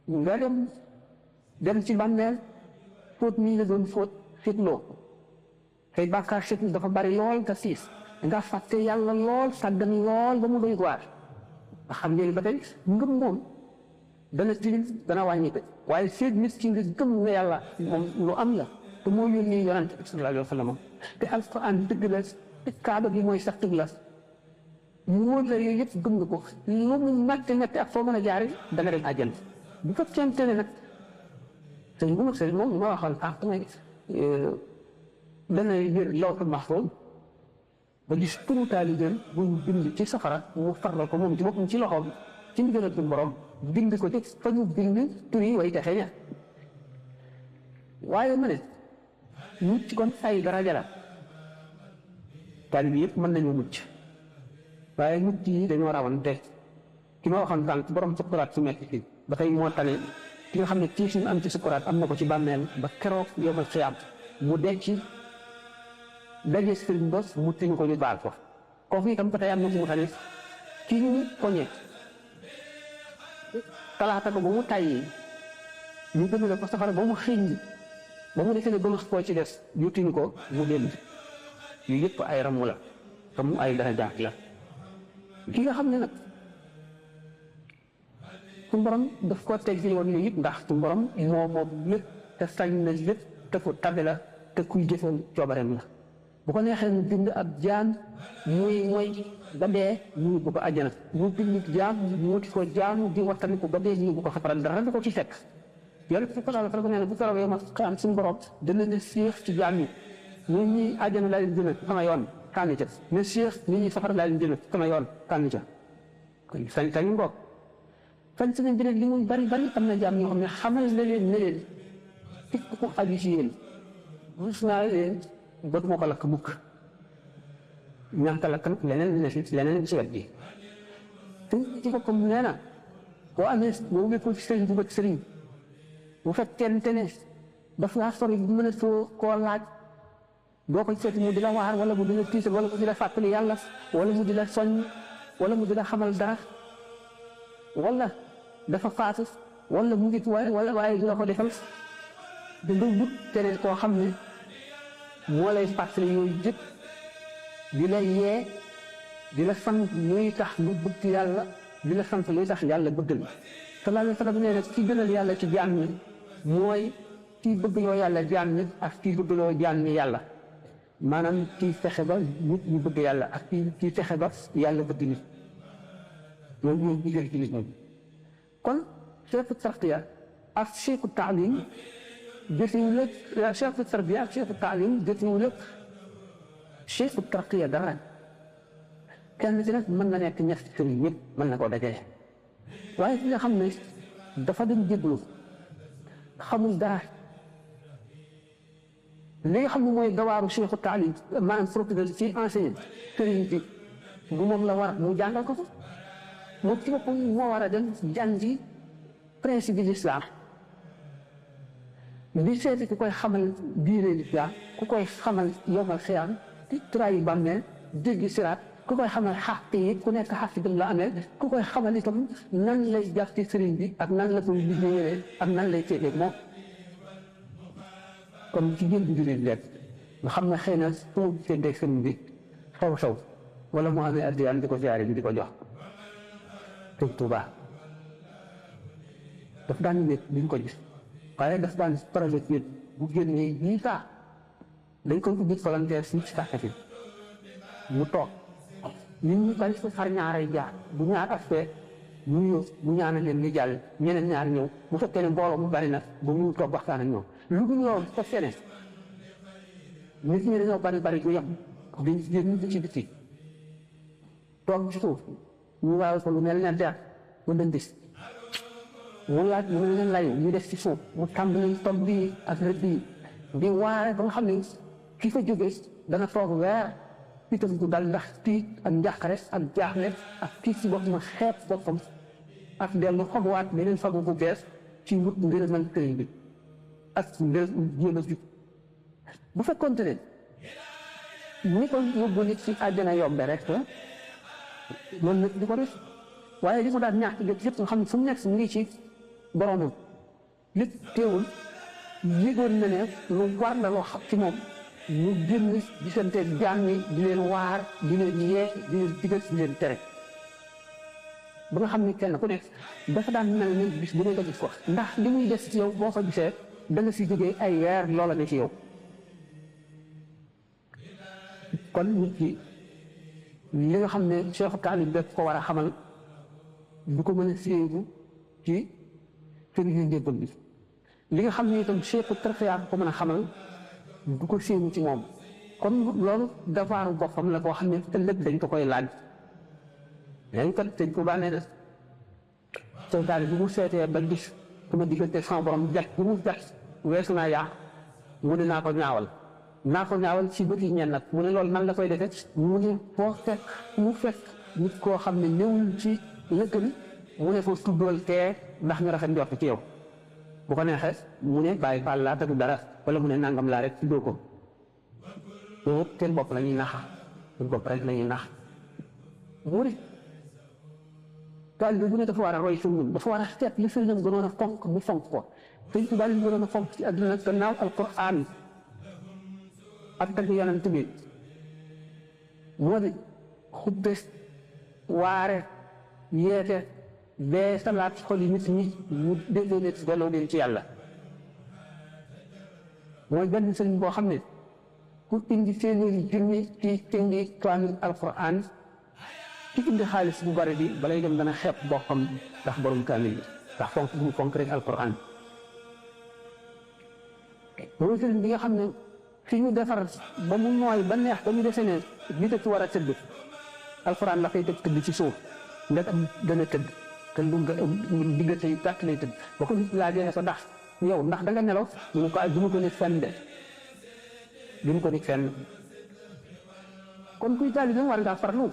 nga dem ci bàmmeel fóot nii la doon fóot fitloo tey bàkkaar setlu dafa bari lool te siis nga fàtte yàlla lool sàggan lool ba mu doy waar nga xam ngeen ba tey ngëm moom dana tilim dana wàññi ko waaye feeg nit ki nga gëm ne yàlla moom lu am la te moo yónni yonent bi sallallahu alayhi wa sallam te alquran dëgg la te kaaba gi mooy sax tëgg la mu la yooyu yëpp gëm nga ko lu mu metti metti ak foo mën a jaari da nga dem àjjana bu fekkente ne nag sëñ bu mag sëñ moom ma waxoon tamay dana yër lawhul mahfuz ba gis turu taalibeem bu ñu bind ci safara mu faral ko moom ci boppam ci loxoom ci ndigalal suñu borom bind ko ci fa ñu bind tur yi way texe ña waaye ma ne mucc kon ay daraja la taalibe yëpp mën nañoo mucc waaye mucc yi dañoo rawante ki ma waxoon tànk borom sukkuraat su metti fii ba tey moo tane ki nga xam ne tiis ñu am ci sukkuraat am na ko ci bàmmeel ba keroog yomal xiyaam mu denc daje sëriñ bos mu tiñ ko ñu baal ko kooku itam ba tey am na mu tane ki ñu poñe talaata ko ba mu tàyyi ñu gën la ko safara ba mu xiñ ba mu defee ne ba mu koo ci des ñu tiñ ko mu dellu yu yëpp ay ramu la te mu ay daraja la ki nga xam ne nag suñu borom daf ko teg ci woon yooyu yëpp ndax suñu borom moom lépp te sañ na lépp te ku tabe la te kuy jëfal coobareem la bu ko neexee mu bind ab jaan muy mooy ba dee ñu yóbbu ko àjjana mu bind jaan mu di ko jaan di wattani ko ba dee ñu yóbbu ko safara dara da ko ci fekk yàlla su ko daal fa nee na bu keroog yow ma xam suñu borom dana ne séex ci jaan yi ñun ñi àjjana laa leen jëme sama yoon tànn ca ne séex nit ñi safara laa leen jëme sama yoon tànn ca kon sañ ngoog fan si nañ li muy bari am na jaam ñoo xam ne xamal na leen ne leen képp ku aju ci yéen rus naa leen ba du ma ko lakk mukk ñàkk a lakk nag leneen ne si leneen si wet bi te ci boppam nee na boo amee boo wékkul ci sëriñ bu bëgg sëriñ bu fekkente ne daf laa sori bu mën a soo koo laaj doo ko seeti mu di la waar wala mu di la tiisal wala mu di la fàttali yàlla wala mu di la soññ wala mu di la xamal dara wala dafa faatu wala mu ngi wala waaye du la ko defal da nga wut keneen koo xam ne moo lay fàttali yooyu yëpp di la yee di la sant luy tax nga bëgg yàlla di la sant luy tax yàlla bëgg la sallallahu alayhi wa sallam nee na ki gënal yàlla ci jaam ñi mooy kii bëgg loo yàlla jaam ñi ak kii bëgg loo jaam ñi yàlla maanaam kii fexe ba nit ñi bëgg yàlla ak kii fexe ba yàlla bëgg nit loolu mooy digal ci nit ñi kon cheikhu tarqiya ak cheikhu taalim jëfewu lépp cheikhu tarbiya ak cheikhu taalim jëfewu lépp cheikhu tarqiya dara kenn ci nag mën na nekk ñetti sëriñ yëpp mën na koo dajale waaye ki nga xam ne dafa dem jébbalu xamul dara li nga xam ne mooy gawaaru cheikhu taalim maanaam procureur ci enseigné sëriñ bi bu moom la war mu jàngal ko moom ci boppam moo war a dem jàngi principe de l'islam di seeti ku koy xamal diine l'islam ku koy xamal yomal xiyam di trayi bàmmeel jéggi siraat ku koy xamal xàq yi ku nekk xàq bi la amee ku koy xamal itam nan lay jàpp ci sëriñ bi ak nan la koy liggéeyee ak nan lay teelee moom comme ci jël bi jullit lekk nga xam ne xëy na fu mu gisee sëriñ bi xew-xew wala mu amee addiyaan di ko siyaare bi di ko jox sëñ Tuubaa daf daan nekk duñ ko gis waaye daf daan projet bi bu génnee ñii saa dañ koy ubbi volontaire si ci sàkkati mu toog nit ñi bari fa xar ñaaray jaar bu ñaar aspect ñu ñëw mu ñaanal leen ñu jàll ñeneen ñaar ñëw bu fekkee ne mbooloo mu bari na ba mu toog waxtaan ak ñoom lu dul loolu su fekkee ne nit ñi dañoo bari du yem dañ ci génn ci biti toog ci suuf ñu waawal ko lu mel ne der ba dëndis mu laaj mu ne leen layu ñu def ci suuf mu tàmbali tomb bii ak rëdd bii di waare ba nga xam ne ki fa jóge dana toog weer itam du dal ndax tiit ak njàqare ak jaaxle ak tiit si boppam xeeb boppam ak dellu xobuwaat beneen fagu bu bees ci wut ngir mën sëriñ bi ak ngir jéem a jub bu fekkoonte ne ni ko yóbbu nit ci àddina yombe rek loolu nag di ko def waaye li ko daan ñaax ci yëpp nga xam ne fu mu nekk mu ngi ci boromam lépp teewul yëgoon na ne lu war la loo xam ci moom ñu génn gisante jaam ñi di leen waar di leen yee di leen digal di leen tere ba nga xam ne kenn ku nekk dafa daan mel ni bis bu ne nga gis ko ndax li muy des ci yow boo fa gisee da nga si jógee ay weer loola ne ci yow kon nit ki li nga xam ne cheikhu taalib daf ko war a xamal du ko mën a séegu ci sëriñu njëbbal bi li nga xam ne itam cheikhu tarxiya ko mën a xamal du ko séegu ci moom kon loolu dafaaru boppam la koo xam ne ëllëg dañ ko koy laaj léegi kat dañ ko bànnee def seytaane bi mu seetee ba gis sama diggante sama borom jat bi mu jat weesu naa yàq mu ne naa ko ñaawal ci bëti ñenn nag mu ne loolu nan la koy defee mu ne foo fekk mu fekk nit koo xam ne ñëwul ci lëkk bi mu ne foofu tuddal tee ndax ñu rafet njort ci yow bu ko neexee mu ne bàyyi faal laa tegu dara wala mu ne nangam laa rek tuddoo ko loolu seen bopp la ñuy nax seen bopp rek la ñuy nax mu ne taalibe bu ne dafa war a roy sëriñam dafa war a seet li sëriñam gënoon a fonk mu fonk ko sëñ Tuubaa li gënoon a fonk ci àdduna nag gannaaw alquran ak tagg yonent bi moo di xubbe waare yeete bee salaat xol yi nit ñi mu delloo nit delloo leen ci yàlla mooy benn sëriñ boo xam ne ku indi téeméeri junni ci indi kaamil alquran ci indi xaalis bu bari bi balay dem dana xeeb boppam ndax borom kaamil bi ndax fonk bu fonk rek alquran mooy sëriñ bi nga xam ne fi ñu defar ba mu nooy ba neex ba ñu defee ne nit a ci war a tëdd alquran la koy def tëdd ci suuf ndax am dana tëdd te lu nga diggante yu gàtt lay tëdd ba ko nit laajee ne ko ndax yow ndax da nga nelaw mu ne ko ay du ma ko nit fenn de du ma ko nit fenn kon kuy taalibe war ngaa farlu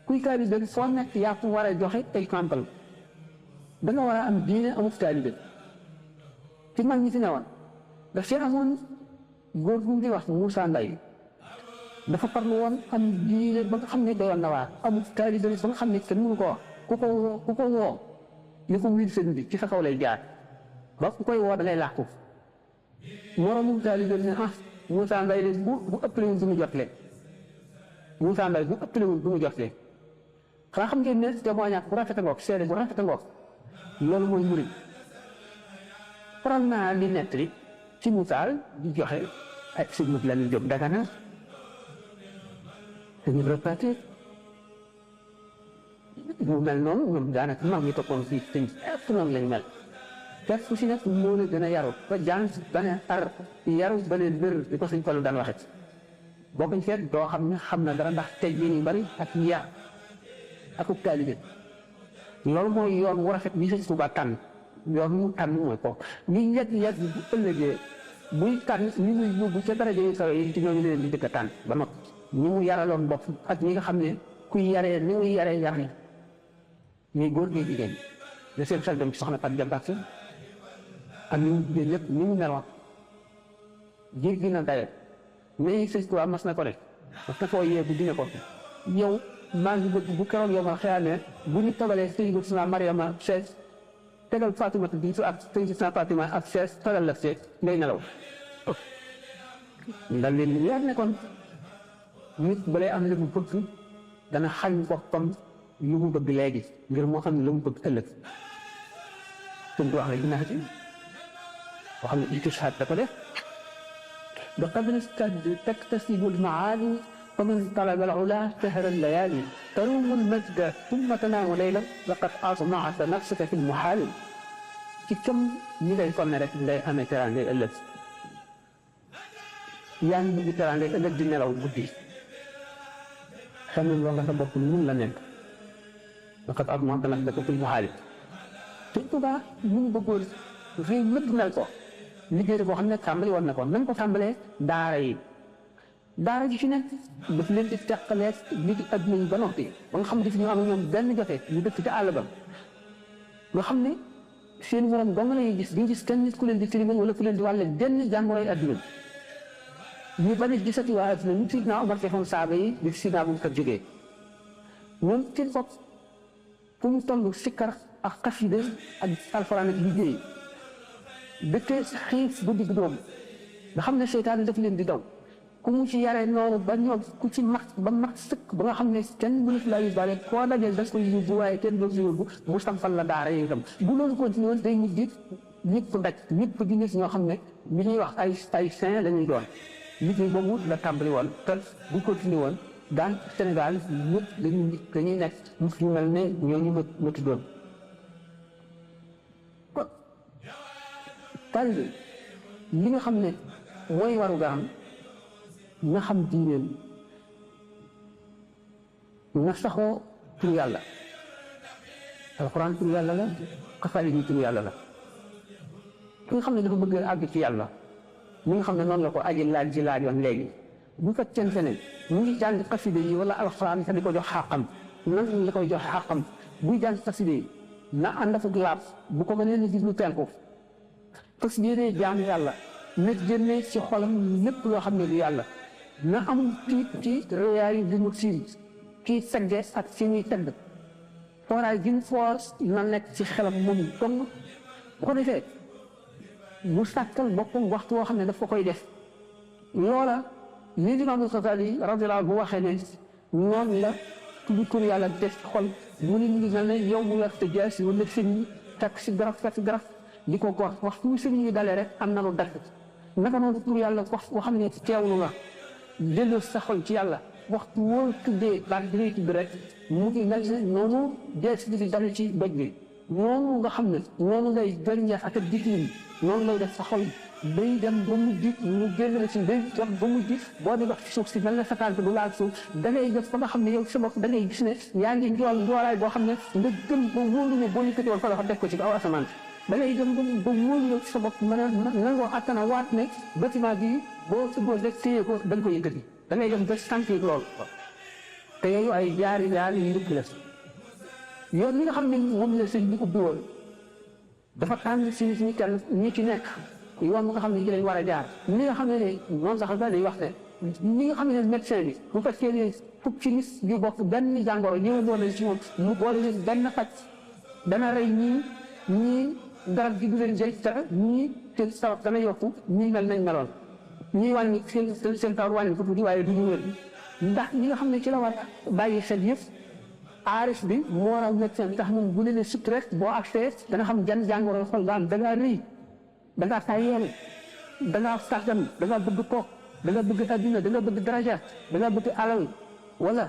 kuy taalibe foo nekk yaa ko war a joxe exemple da nga war a am diine amut taalibe ci mag ñi fi newoon daf see amoon góor gu di wax Moussa Mbaye dafa farlu woon am diine ba nga xam ne doyoon na waar amut taalibe ba nga xam ne kenn mënu ko wax ku ko woo ni ko wiir sëñ bi ci sa kaw lay jaar ba ku koy woo da ngay làqu moromu taalibe ne Moussa Mbaye de bu ëppalewul du mu jotle Moussa Mbaye bu ëppalewul du mu jotle xanaa xam ngeen ne témoignage bu rafet a ngoog seede bu rafet a ngoog loolu mooy murid faral naa li nett li ci misaal di joxe ay sëñ Mat Lamin Jóob Dagana sëñ Ibra Paate mu mel noonu ñoom daanaka mag ñi toppoon fii sëñ ëpp noonu lañ mel te fu si nekk moo la gën a yaru ba jàng ba ne ar yaru ba ne bër di ko suñ Fallu daan waxee boo koy seet doo xam ne xam na dara ndax tey jii yu bari ak yar ak ub taalibe loolu mooy yoon wu rafet bi Sëñ Tuubaa tànn yoon mu tànn mooy ko ñi yàgg bu ëllëgee buy tànn ñi muy yóbbu ca daraja yu kawe yi ci ñooñu leen di dëkk a tànn ba noppi ñi mu yaraloon bopp ak ñi nga xam ne kuy yaree ni muy yaree yar na ñuy góor ñuy jigéen de seen xel dem ci soxna Fatou Diagne ak ni mu jigéen lépp ni mu meloon jéggi na daye mais Sëñ Tuubaa mas na ko def mas na koo yee bu dina ko yow maa ngi bëgg bu keroog yow ma xëyaane bu ñu togalee Sayyidatuna Mariama sees tegal Fatimata bi su ak Sayyidatuna Fatima ak sees tegal la sees ngay nelaw ndax leen leer ne kon nit balay am lu mu bëgg dana xañ boppam lu mu bëgg léegi ngir moo xam ne lu mu bëgg ëllëg suñ ko wax rek dinaa ci boo xam ne ijtihaad da ko def ba qadri taktasibu al-maali فمن طلب العلا سهر الليالي تروم المجد ثم تنام ليلا لقد أطمعت نفسك في المحال ci kam ñi ngay sonne rek ngay amee teraangay ëllëg yaa ngi bëgg teraangay ëllëg di nelaw guddi xam ne loo nga sa bopp mun la nekk laqad أطمعت نفسك في المحال Sëñ Tuubaa ñu ngi bëggoon réew lépp mel ko liggéey boo xam ne tàmbali woon na ko nañ ko tàmbalee daara yi daara ji fi nekk daf leen di teqaleeg nit yi adduna yi ba noppi ba nga xam ne ñu am ñoom benn jote ñu dëkk ci àll ba nga xam ne seen morom dong la ñuy gis duñ gis kenn nit ku leen di tilimal wala ku leen di wàlle benn jàngoroy adduna ñu bañ a gisati waa adduna ñu Sidna Omar defoon saaba yi di Sidna Abubakar jógee ñoom seen bopp fu mu toll sikkar ak xasida ak alxuraan ak liggéey dëkkee xiif bu digg doom nga xam ne seytaane daf leen di daw ku mu ci yare noonu ba ñoom ku ci max ba max sëkk ba nga xam ne kenn mënu fi laa yóbbaale koo dajeel da koy yóbbu waaye kenn doo si yóbbu mu sampal la daara yi itam bu loolu continué woon day mujj ñëpp daj ñëpp di gis ñoo xam ne li ñuy wax ay saint la ñuy doon liggéey boobu la tàmbali woon te bu continué woon daan Sénégal ñëpp dañuy nekk ñu mel ne ñooñu ma tuddoon kon taalibe li nga xam ne mooy waru garam nga xam diineen nga saxoo tur yàlla alxuraan tur yàlla la xasaay yi tur yàlla la ki nga xam ne dafa bëgg àgg ci yàlla mi nga xam ne noonu la ko aji laaj ji laajoon léegi bu fekkente ne mu ngi jàng xaside yi wala alxuraan te di ko jox xàqam nan la koy jox xàqam buy jàng xaside yi na ànd ak laab bu ko mënee gis lu penku fas yéenee jaam yàlla na génne ci xolam lépp loo xam ne du yàlla na am ci réyaay li mu siin kii segge ak fi ñuy tedd fooraay gin foor na nekk ci xelam moom dong bu ko defee mu sàkkal boppam waxtu woo xam ne daf ko koy def loola lii di Imaam Xasaali radiyallaahu anhu bu waxee ne noonu la tudd tur yàlla def ci xol mu ne ñu ngi mel ne yow mu yor te jaasi wala sëñ yi takk si garab fekk garab di ko gor waxtu wu sëñ yi dalee rek am na lu dakk naka noonu tur yàlla wax boo xam ne teewlu la delloo sa xol ci yàlla waxtu woo tuddee baat bi ngay tudd rek mu ngi mel ne noonu dees bi di dal ci bëj bi noonu nga xam ne noonu ngay gàncax ak diglin noonu lay def sa xol day dem ba mujj mu génn la si day dem ba mujj boo di dox ci suuf si mel ne sa tànk du laal suuf da ngay def ba nga xam ne yow sa bopp da ngay gis ne yaa ngi njoolaay boo xam ne nga gëm ba wóolu ne boo yëkkati woon fa loxo def ko ci kaw asamaan da ngay dem ba wóolu yow sa bopp mën a nangoo attana waat ne bâtiment bi boo sëggoo rek téye ko da nga ko yëkkati da ngay dem ba sentir loolu te yooyu ay jaari yu ndëkk la yoon li nga xam ne moom la sëñ bi ubbi woon dafa tànn si ñi kenn ñi ci nekk yoon nga xam ne ci lañ war a jaar li nga xam ne noonu sax day wax ne ñi nga xam ne médecin bi bu fekkee ne fukki nit yu bokk benn jàngoro ñëwandoo nañ ci moom mu boole leen benn faj dana rey ñii garab gi du leen jëriñ dara ñii seen sawar dana yokku ñii mel nañ meloon ñii wàññi seen sawar wàññi ko tuuti waaye du ñu wér ndax ñi nga xam ne ci la war a bàyyi xel yëpp aarif bi moo raw médecin bi tax moom bu leen sut rek boo accès dana xam jan jàngoro xol daan da ngaa rëy da ngaa tayeel da ngaa sàggan da ngaa bëgg toog da nga bëgg adduna da nga bëgg daraja da nga bëgg alal wala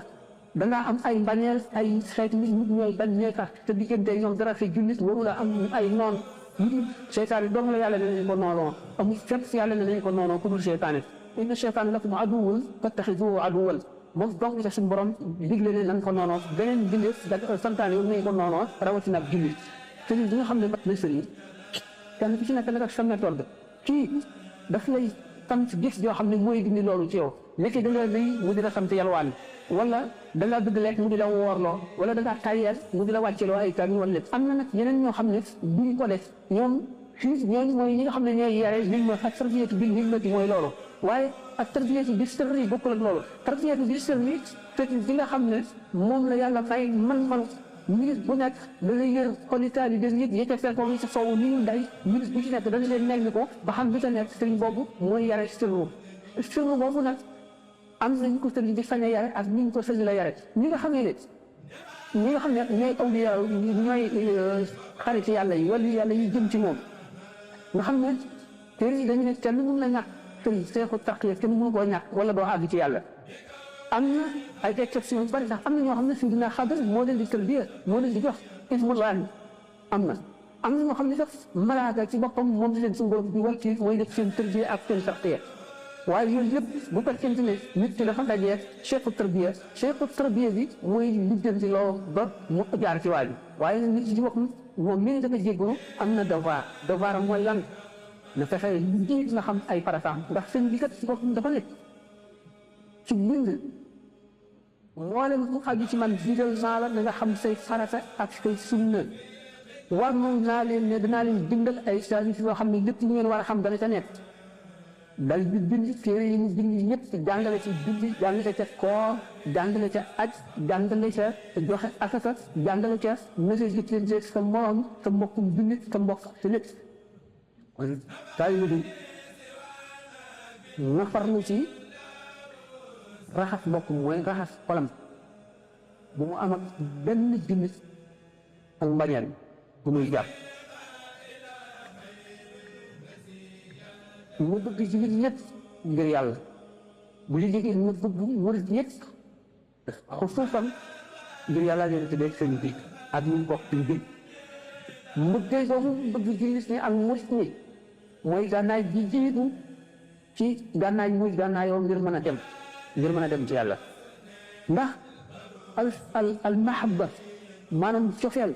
da ngaa am ay mbañeel ay xeetu nit ñooy bañ ñeeka te diggante ñoom dara fi jullit warula am ay noon seytaane dong la yàlla danañ ko noonoo amul fépp si yàlla danañ ko noonoo ku dul seytaane inna seytaane lakum aduwwun fattaxiduuhu aduwwan moom donc la suñu borom digle ne nan ko noonoo beneen bindeef da santaane yow nañ ko noonoo rawatina ak jullit sëriñ bi nga xam ne mat na sëriñ kenn ku ci nekk nag ak sa méthode kii daf lay sant gis yoo xam ne mooy dindi loolu ci yow léegi da nga lay mu di la sant yalwaan wala da ngaa bëgg lekk mu di la woorloo wala da ngaa tayyeel mu di la wàcceloo ay kàddu wala lépp am na nag yeneen ñoo xam ne duñ ko def ñoom fii ñooñu mooy ñi nga xam ne ñooy yare himma ak tarbiyatu bil himmati mooy loolu waaye ak tarbiyatu bi sirri bokkul ak loolu tarbiyatu bi sirri fekk bi nga xam ne moom la yàlla fay man minute bu nekk da ngay yër xolitaal yi des yëpp yëcca fekk ko sa sowu ni ñu day minute bu ci nekk dañu leen nekk ko ba xam bi ta nekk sëriñ boobu mooy yare sirru boobu nag am nañ ko sëriñ bi sañ a yare ak niñ ko sëriñ la yare ñi nga xam ne ñooy awliya ñooy xarit yàlla yi wala yàlla yi jëm ci moom nga xam ne téere yi dañu ne kenn mun na ñàkk sëriñ seexu taqiya kenn mënu koo ñàkk wala doo àgg ci yàlla am na ay exception yu bari ndax am na ñoo xam ne si dina xadar moo leen di tërbiya moo leen di jox ismullahi am na ñoo xam ne sax malaaka ci boppam moom di leen suñu borom di wàcc mooy def seen tërbiya ak seen taqiya waaye yooyu yëpp bu fekkente ne nit ki dafa dajee cheikhu tarbiya bi mooy lijjanti loo ba mu jaar ci waa ji waaye nit ci boppam moom mi dafa jéggu am na devoir mooy lan na fexe ji nga xam ay farataam ndax sëñ bi kat ci boppam dafa nekk ci bind mboolem mu aju ci man digal naa la na nga xam say farata ak say sunna war moom naa leen ne danaa leen bindal ay service yoo xam ne lépp lu ngeen war a xam dana ca nekk dal di bind téere yi mu bind ñëpp jàngale ci julli jàngale ca koor jàngale ca aj jàngale ca joxe asaka jàngale ca message bi sa morom sa mbokkum jullit sa mbokk ci lépp kon taalibe bi na farlu ci raxas mbokkum mooy raxas xolam bu mu am ak benn jullit ak mbañeel bu muy jàpp mu bëgg jullit ñëpp ngir yàlla bu ñu jógee mu bëgg murit ñëpp xusuusan ngir yàlla leen tuddee seen bi ak ñu bokk ci bi mbëggee boobu bëgg jullit ñi ak murit ñi mooy gànnaay bi jiitu ci gànnaay muy gànnaayoo ngir mën a dem ci yàlla ndax al mahabba maanaam cofeel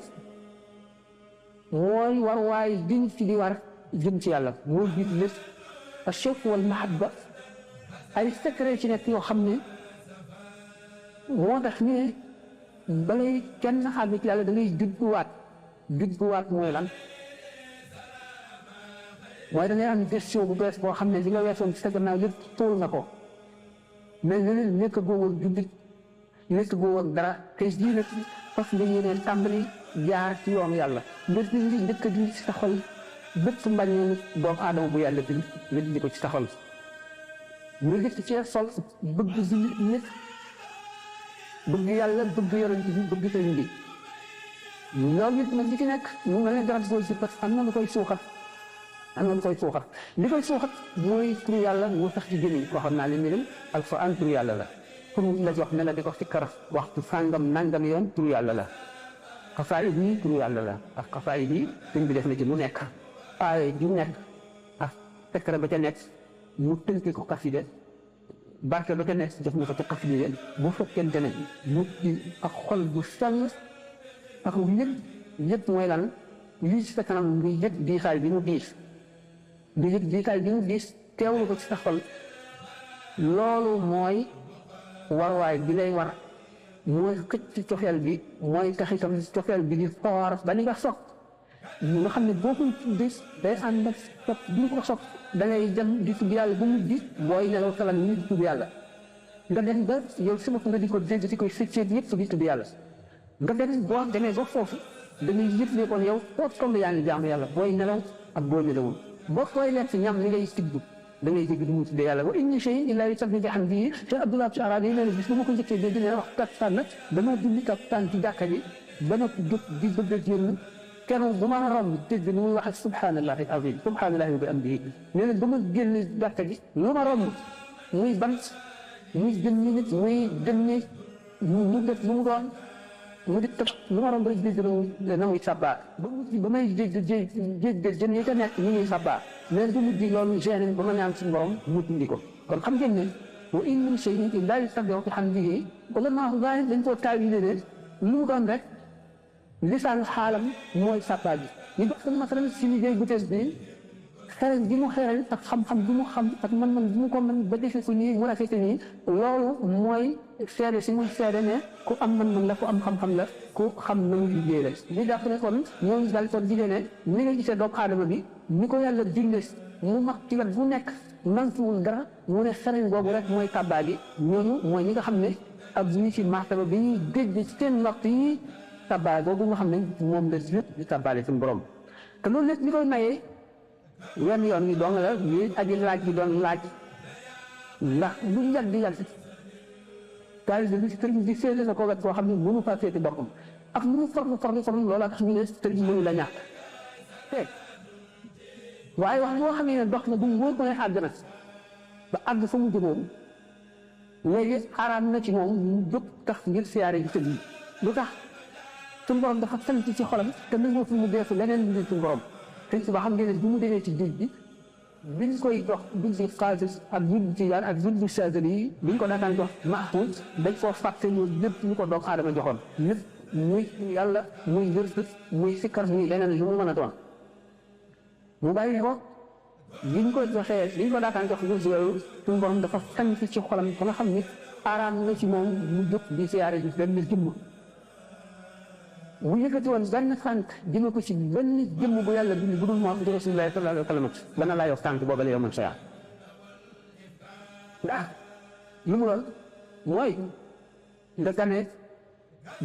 mooy war waay diñ ci di war jëm ci yàlla moo jiit lépp ashawq wal mahabba ay secret ci nekk yoo xam ne moo tax ñu ne balay kenn àgg ci yàlla da ngay judduwaat mooy lan mooy da ngay am gestion bu bees boo xam ne li nga weesoon ci sa gannaaw lépp tóol na ko mais leneen nekk góowal juddit nekk góowal dara te jii nag parce que yéneen tàmbali jaar ci yoonu yàlla nga dindi njëkk a dindi ci sa xol bépp mbañeelu doomu aadama bu yàlla bind nga dindi ko ci sa xol nga gis ci sol bëgg jullit nit bëgg yàlla bëgg yonent bi bëgg sëriñ bi loolu it nag li ci nekk mu nga leen garab góor si parce que am na lu koy suuxat li koy suuxat mooy turu yàlla moo tax ci génn waxoon naa leen ne alxuraan turu yàlla la pour la jox ne la di ko ci kar waxtu sàngam nangam yoon turu yàlla la xasaayid yi turu yàlla la ak xasaayid yi sëñ bi def na ci lu nekk aaya ju nekk ak secret ba ca nekk mu tënki ko xaside barke ba ca nekk def na ko ci xaside bu fekkente ne mu ak xol bu sell ak yëpp mooy lan lii ci sa kanam ngi yëg diisaay bi mu diis teewlu ko ci sa xol loolu mooy warwaay bi lay war mooy xëcc ci cofeel bi mooy tax itam cofeel bi di xoor ba ni nga soog nga xam ne boo ko gis day ànd ak sopp bi nga ko soog da ngay dem di tudd yàlla ba mujj booy nelaw salan ni di tudd yàlla nga dem ba yow si bopp nga di ko dégg di koy sëcceet yëpp di tudd yàlla nga dem boo demee ba foofu da ngay yëg ne kon yow foo toll yaa ngi jaamu yàlla booy nelaw ak boo nelawul boo koy lekk ñam li ngay tibb da ngay dégg du mu tuddee yàlla wa in shay'in illaa yusabbihu bihamdihi te Abdullah ci araab yi nee na bis bu ma ko njëkkee dégg ne wax takkusaan nag dama julli takkusaan ci jàkka ji ba nag jóg di bëgg a génn keroog bu ma romb dégg ni muy wax subhanallahi al-azim subhanallahi wa bihamdihi nee na ba ma génn jàkka ji lu ma romb muy bant muy jëmmi nit muy jëmmi mu def lu mu doon mu di tëb lu ma romb rek dégg na muy sabbaa ba may dégg jën yi ca nekk ñu ngi sabbaa mais du mujj loolu gêné ba ma ñaan suñu borom mu dindi ko kon xam ngeen ne wa in min shay'in illaa yusabbihu bihamdihi ulamaaء zaahir dañ koo taawile ne lu mu doon rek lisaan xaalam mooy sabbaa bi ñu dox sama masalan si liggéey bu tees bi xereñ bi mu xereñ ak xam-xam bi mu xam ak man-man bi mu ko mën ba defee ko nii mu rafete nii loolu mooy seede si muy seede ne ku am man-man la ku am xam-xam la ku xam na mu liggéey la li jàpp ne kon ñoom daal kon gisee ne ni nga gisee doomu aadama bi ni ko yàlla digle mu mag ci wet bu nekk manquewul dara mu ne xereñ boobu rek mooy kàbbaa gi ñooñu mooy ñi nga xam ne ak ñi ci martaba bi ñuy dégg ci seen waxtu yi kàbbaa boobu nga xam ne moom la lépp di kàbbaale suñu borom te loolu lépp li koy mayee wenn yoon wi doon la ñuy aji laaj bi doon laaj ndax lu yàgg di yàgg taalibe bi sëriñ bi féete na ko wet koo xam ne mënu faa féete boppam ak lu mu farlu loolu tax ñu ne sëriñ mënu la ñàkk te waaye wax boo xam ne dox na bu mu wóor ko ne àgg na ba àgg fa mu jëmoon léegi xaraam na ci moom mu jóg tax ngir siyaare bi sëriñ lu tax suñu borom dafa sant ci xolam te nangoo fi mu deesu leneen lu suñu borom te suba xam ngeen ne bi mu demee ci géej bi biñ koy jox julli xaalis ak julli tijaan ak julli Saadili yi biñ ko daataan jox Mahfouz dañ koo fàtte loolu lépp ñu ko doomu aadama joxoon lépp muy yàlla muy wërsëg muy sikkar muy leneen lu mu mën a doon mu bàyyi ko biñ ko joxee biñ ko daataan jox wërsëg yooyu suñu borom dafa sant ci xolam ba nga xam ne araam na ci moom mu jóg di siyaare bi benn jëmm bu yëkkati woon benn tànk jëme ko ci benn jëmm bu yàlla bind bu dul moom di Rasulullah sallallahu alayhi wa sallam dana laa yow tànk booba la yow man sa ndax li mu doon mooy nga ganee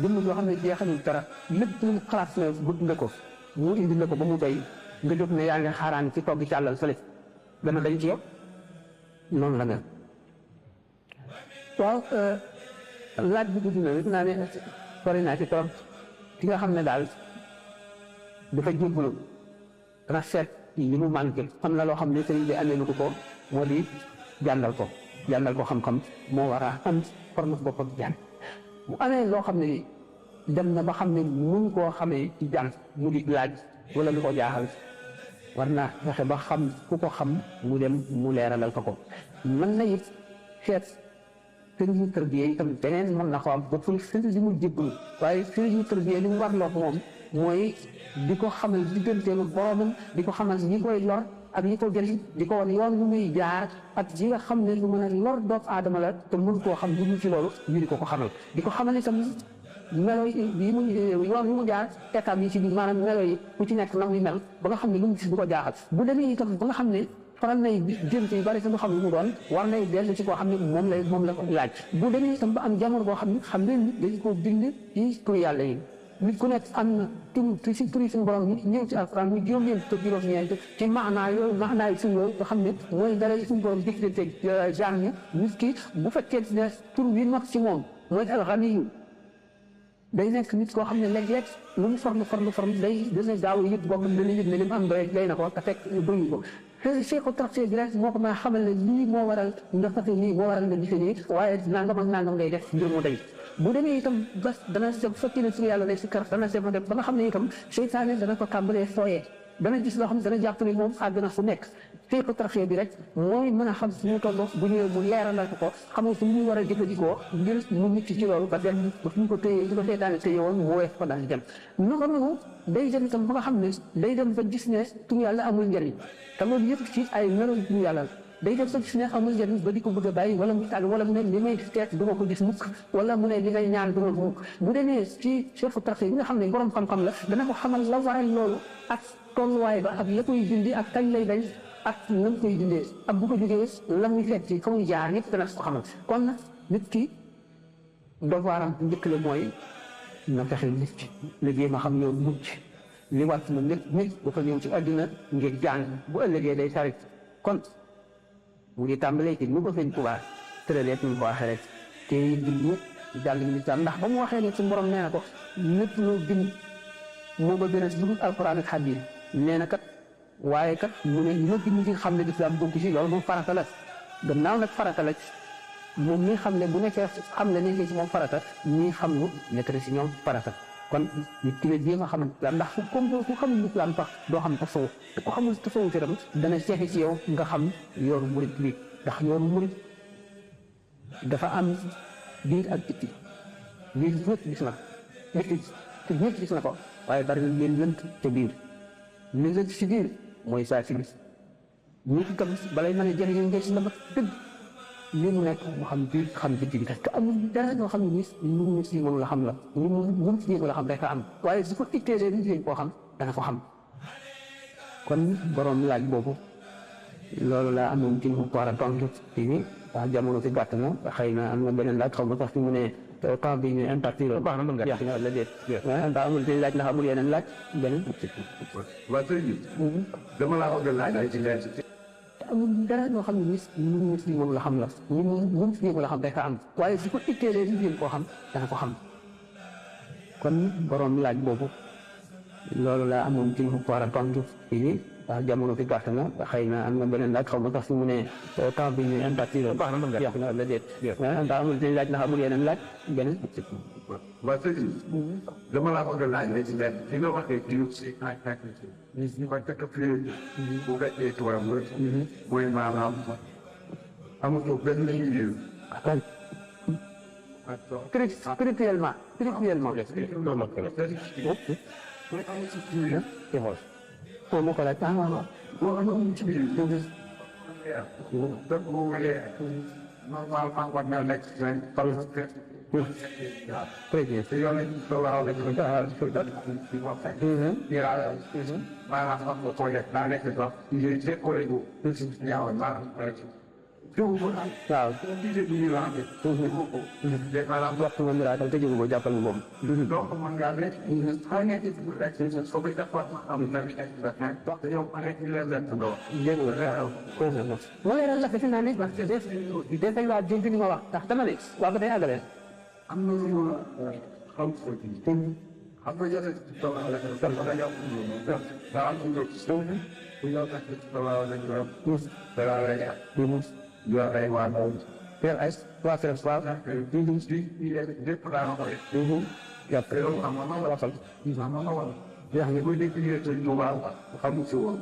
jëmm yoo xam ne jeexalul dara lépp lu mu xalaat ne bëgg nga ko mu indi la ko ba mu doy nga jóg ne yaa ngi xaaraan ci togg ci àllal fële dana dañ ci yow noonu la mel. waaw laaj bi gudd na rek naa ne sori naa ci trop ki nga xam ne daal dafa jébbalu dana seet li mu manqué xam na loo xam ne sëriñ bi andee lu ko moo di jàngal ko xam-xam moo war a am forme boppam jàng bu amee loo xam ne dem na ba xam ne mun koo xamee ci jàng mu di laaj wala lu ko jaaxal war naa fexe ba xam ku ko xam mu dem mu leeralal ko mën na it seet sëriñu tërbiye itam beneen mën na ko am ba pour sëriñ mu jébbalu waaye sëriñu tërbiye li mu warloo moom mooy di ko xamal digganteem ak boromam di ko xamal ñi koy lor ak ñi ko jëriñ di ko wan yoon lu muy jaar ak yi nga xam ne lu mën a lor doomu aadama la te mënu koo xam lu dul ci loolu ñu di ko xamal di ko xamal itam melo yi mu yoon yi mu jaar étape yi ci biir maanaam melo yi ku ci nekk na muy mel ba nga xam ne lu mu gis du ko jaaxal bu demee itam ba nga xam ne faral nay jëm ci yu bari te du xam lu mu doon war nay dellu ci koo xam ne moom la ko laaj bu demee itam ba am jamono boo xam ne nit dañ ko bind ci tur yàlla yi nit ku nekk am na tur si turi suñu borom ñëw ci alxuraan ñu juróom-ñeent te juróom-ñeent ci maanaa yi suñu yooyu nga xam ne mooy dara suñu borom diggante jaam ñi nit ki bu fekkee ne tur wi mag ci moom mooy alxaniyu day nekk nit koo xam ne léeg-léeg lu mu forme day dana gaaw a yëg boppam dana yëg ne li mu am doy day na ko te fekk doyu ko te ko traité bi rek moo ko mën a xamal ne lii moo waral nga fate nii moo waral nga gise nii waaye nangam ak nangam ngay def ngir mu day bu demee itam bas dana dem fekkee ne suñu yàlla lay si kar dana dem ba nga xam ne itam seytaane dana ko tàmbalee fooyee dana gis loo xam ne dana jàpp ne moom àgg na fu nekk fii ko traité bi rek mooy mën a xam suñu toll bu ñëwee mu leeralal ko xamal fu ñu war a jëfandikoo ngir mu mucc ci loolu ba dem ba fu ñu ko téye di ko seytaane téye woon mu wees ko daal di dem naka noonu day dem itam ba nga xam ne day dem ba gis ne suñu yàlla amul njëriñ te loolu yëpp ci ay melo suñu yàlla day def ba gis ne amul njëriñ ba di ko bëgg a bàyyi wala mu tàgg wala mu ne li may teet du ma ko gis mukk wala mu ne li ngay ñaan du ma ko mukk bu demee ci chef traité yi nga xam ne borom xam-xam la dana ko xamal la waral loolu ak tolluwaay ba ak la koy dindi ak kañ lay dañ ak lan koy dindee ak bu ko jógee la muy fekk ci fa muy jaar yëpp dana ko xamal kon nag nit ki devoiram njëkk la mooy na fexe nit ki liggéey ma xam yoon mucc li wàtt na nit dafa ñëw ci àddina ngir jàng bu ëllëgee day sarit kon mu ngi tàmbalee ci nu ko sëñ Tuubaa tëralee ñu ko waxee rek te bind ñëpp jàng lislaam ndax ba mu waxee ne suñu borom nee na ko lépp loo bind moo ba gën a dugg alxuraan ak xadiis nee na kat waaye kat mu ne ñoo bind nga xam ne lislaam bokk ci loolu moom farata la gannaaw nag farata la moom mi xam ne bu nekkee xam ne nekkee ci moom farata ñii xam lu nekk na si ñoom farata kon nit ki la jéem a xam lislaam ndax ku xamul lislaam sax doo xam tasawuf te ku xamul tasawuf itam dana seexi ci yow nga xam yoonu murit bi ndax yoonu murit dafa am biir ak bitti biir ñëpp gis na ñëpp gis na ko waaye bari na leen lënt te biir li lënt si biir mooy saa si nit ki tam balay mën a jëriñoo ngeen si la mat dëgg li mu nekk mu xam biir xam bitti bi te amul dara ñoo xam ne lu mu si moom la xam la lu mu si la xam rek a am waaye su ko itteesee nit ñi koo xam dana ko xam kon borom laaj boobu loolu laa amoon ci mu war a tontu fii wax jamono si gàtt na xëy na am na beneen laaj xaw ma sax fi mu ne temps bi ñu impacté loolu baax na mën nga yàq na la déet ndax amul ci laaj ndax amul yeneen laaj beneen waaw sëñ bi dama laa bëgg laaj ay ci leer amul dara ñoo xam ne lu mu si moom la xam la lu mu si moom la xam rek a am waaye su ko itteesee nit ñi koo xam dana ko xam kon borom laaj boobu loolu laa amoon ci mu war a tontu fii wax jamono fi gàtt na xëy na am na beneen laaj xaw ma sax fi mu ne temps bi ñu impacté loolu baax na mën nga yàq na la déet ndax amul ci laaj ndax amul yeneen laaj beneen waaw sëñ bi dama laa bëgg laaj ay ci leer li nga waxee jiw si ñu ko tëkk fii bu fekkee tubaab rek mooy maanaam amatul benn liggéey spirituellement foofu moo ko laaj boo amoon ci biir dëgg bu wéree normalement war na nekk parce que très bien te yoon nañu ko war a def maanaam xam nga koo def daa nekk sax ngir décorer ko ñaaw maanaam jógu ko am. waaw gisee du ñu la amee. jógu ko. maanaam waxtu nga miracle te jógu ko jàppal moom. donc mën ngaa ne. xaw nga ci dugg rek. soo koy def am na li nga ci def rek. wax dëgg yow rek ñu leen leen tuddoo. dégg nga moo leeral la fi naa ne parce que dafay waa dégg li ma wax ndax dama ne waa ba tey àggale. am na lu ñu xam ko ci. xam nga yàlla ci taw la ko def da nga am lu daa am lu bu ñu tax ci taw la ñu am. dara la ya. ñu ay waa ndaw. Père ay waa Père waaw. di lépp daa ko def. yàpp yow am na ma waxal. am na ma waxal. yaa ngi koy dégg ñu ci ñu baax xam ci woon.